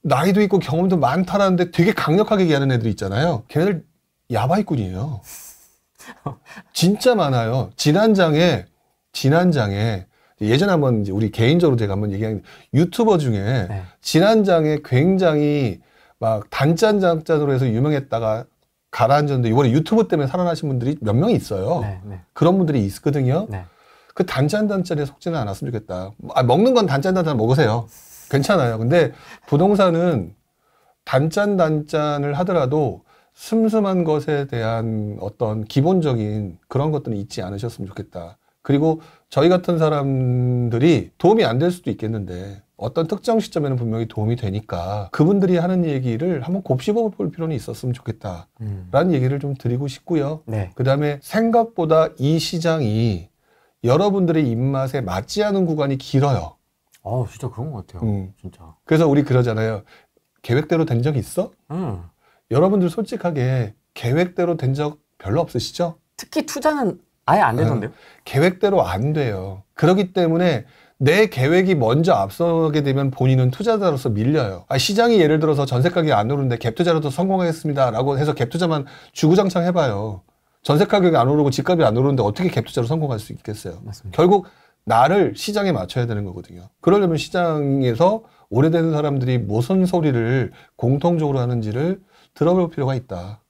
나이도 있고 경험도 많다라는데 되게 강력하게 얘기하는 애들 있잖아요. 걔네들 야바이꾼이에요. 진짜 많아요. 지난장에 예전에 한번 이제 우리 개인적으로 제가 한번 얘기한 유튜버 중에 네. 지난장에 굉장히 막 단짠장짠으로 해서 유명했다가 가라앉았는데 이번에 유튜브 때문에 살아나신 분들이 몇 명이 있어요. 네, 네. 그런 분들이 있거든요. 네. 그 단짠단짠에 속지는 않았으면 좋겠다. 먹는 건 단짠단짠 먹으세요. 괜찮아요. 근데 부동산은 단짠단짠을 하더라도 슴슴한 것에 대한 어떤 기본적인 그런 것들은 잊지 않으셨으면 좋겠다. 그리고 저희 같은 사람들이 도움이 안 될 수도 있겠는데 어떤 특정 시점에는 분명히 도움이 되니까 그분들이 하는 얘기를 한번 곱씹어 볼 필요는 있었으면 좋겠다 라는 얘기를 좀 드리고 싶고요. 네. 그 다음에 생각보다 이 시장이 여러분들의 입맛에 맞지 않은 구간이 길어요. 진짜 그런 것 같아요. 진짜. 그래서 우리 그러잖아요. 계획대로 된 적 있어? 여러분들 솔직하게 계획대로 된 적 별로 없으시죠? 특히 투자는 아예 안 되던데요? 계획대로 안 돼요. 그렇기 때문에 내 계획이 먼저 앞서게 되면 본인은 투자자로서 밀려요. 시장이 예를 들어서 전세 가격이 안 오르는데 갭 투자로도 성공하겠습니다 라고 해서 갭 투자만 주구장창 해봐요. 전세 가격이 안 오르고 집값이 안 오르는데 어떻게 갭 투자로 성공할 수 있겠어요? 맞습니다. 결국 나를 시장에 맞춰야 되는 거거든요. 그러려면 시장에서 오래된 사람들이 무슨 소리를 공통적으로 하는지를 들어볼 필요가 있다.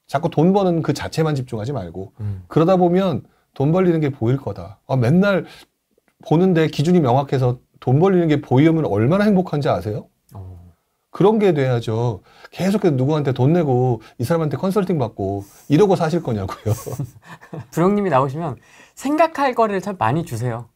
자꾸 돈 버는 그 자체만 집중하지 말고 그러다 보면 돈 벌리는 게 보일 거다. 맨날 보는데 기준이 명확해서 돈 벌리는 게 보이면 얼마나 행복한지 아세요? 그런 게 돼야죠. 계속해서 누구한테 돈 내고 이 사람한테 컨설팅 받고 이러고 사실 거냐고요. 부령님이 나오시면 생각할 거를 참 많이 주세요.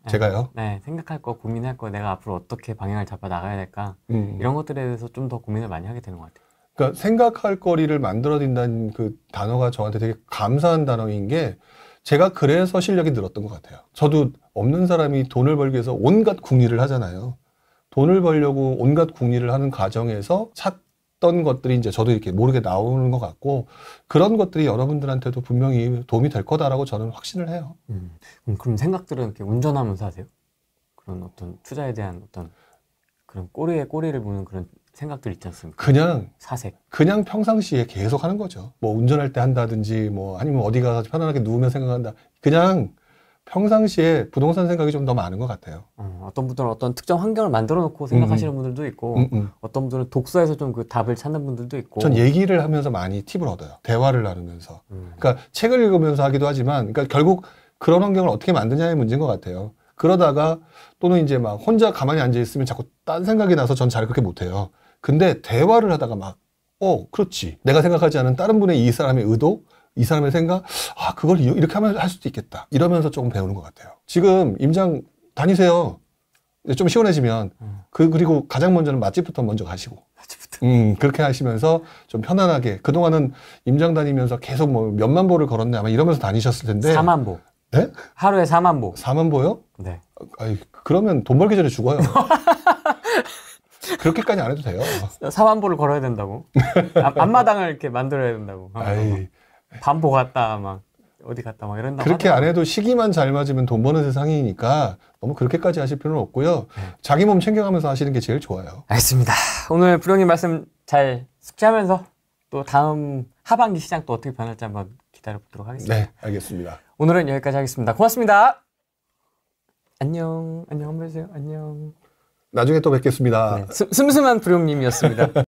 제가요? 네, 생각할 거, 고민할 거, 내가 앞으로 어떻게 방향을 잡아 나가야 될까 이런 것들에 대해서 좀 더 고민을 많이 하게 되는 것 같아요. 그러니까 생각할 거리를 만들어낸다는 그 단어가 저한테 되게 감사한 단어인 게 제가 그래서 실력이 늘었던 것 같아요. 저도 없는 사람이 돈을 벌기 위해서 온갖 궁리를 하잖아요. 돈을 벌려고 온갖 궁리를 하는 과정에서 찾던 것들이 이제 저도 이렇게 모르게 나오는 것 같고 그런 것들이 여러분들한테도 분명히 도움이 될 거다라고 저는 확신을 해요. 그럼 생각들은 이렇게 운전하면서 하세요? 그런 어떤 투자에 대한 어떤 그런 꼬리에 꼬리를 무는 그런 생각들 있지 않습니까? 그냥 사색. 그냥 평상시에 계속 하는 거죠. 뭐 운전할 때 한다든지 뭐 아니면 어디 가서 편안하게 누우면 생각한다. 그냥 평상시에 부동산 생각이 좀 더 많은 것 같아요. 어떤 분들은 어떤 특정 환경을 만들어 놓고 생각하시는 분들도 있고 어떤 분들은 독서에서 좀 그 답을 찾는 분들도 있고 전 얘기를 하면서 많이 팁을 얻어요. 대화를 나누면서. 그러니까 책을 읽으면서 하기도 하지만 그러니까 결국 그런 환경을 어떻게 만드냐의 문제인 것 같아요. 그러다가 또는 이제 막 혼자 가만히 앉아 있으면 자꾸 딴 생각이 나서 전 잘 그렇게 못해요. 근데 대화를 하다가 막 그렇지. 내가 생각하지 않은 다른 분의 이 사람의 의도, 이 사람의 생각, 그걸 이렇게 하면 할 수도 있겠다. 이러면서 조금 배우는 것 같아요. 지금 임장 다니세요. 좀 시원해지면. 그리고 가장 먼저는 맛집부터 먼저 가시고. 그렇게 하시면서 좀 편안하게. 그동안은 임장 다니면서 계속 뭐 몇만 보를 걸었네. 아마 이러면서 다니셨을 텐데. 4만 보. 네? 하루에 4만 보. 4만 보요? 네. 그러면 돈 벌기 전에 죽어요. 그렇게까지 안 해도 돼요. 4만 보를 걸어야 된다고. 앞마당을 이렇게 만들어야 된다고. 반보 갔다 막 어디 갔다 막 이런다고. 그렇게 안 해도 시기만 잘 맞으면 돈 버는 세상이니까 너무 그렇게까지 하실 필요는 없고요. 자기 몸 챙겨가면서 하시는 게 제일 좋아요. 알겠습니다. 오늘 부령님 말씀 잘 숙지하면서 또 다음 하반기 시장 또 어떻게 변할지 한번 기다려 보도록 하겠습니다. 네, 알겠습니다. 오늘은 여기까지 하겠습니다. 고맙습니다. 안녕. 안녕 한번 해주세요. 안녕. 나중에 또 뵙겠습니다. 네, 슴슴한 부령님이었습니다.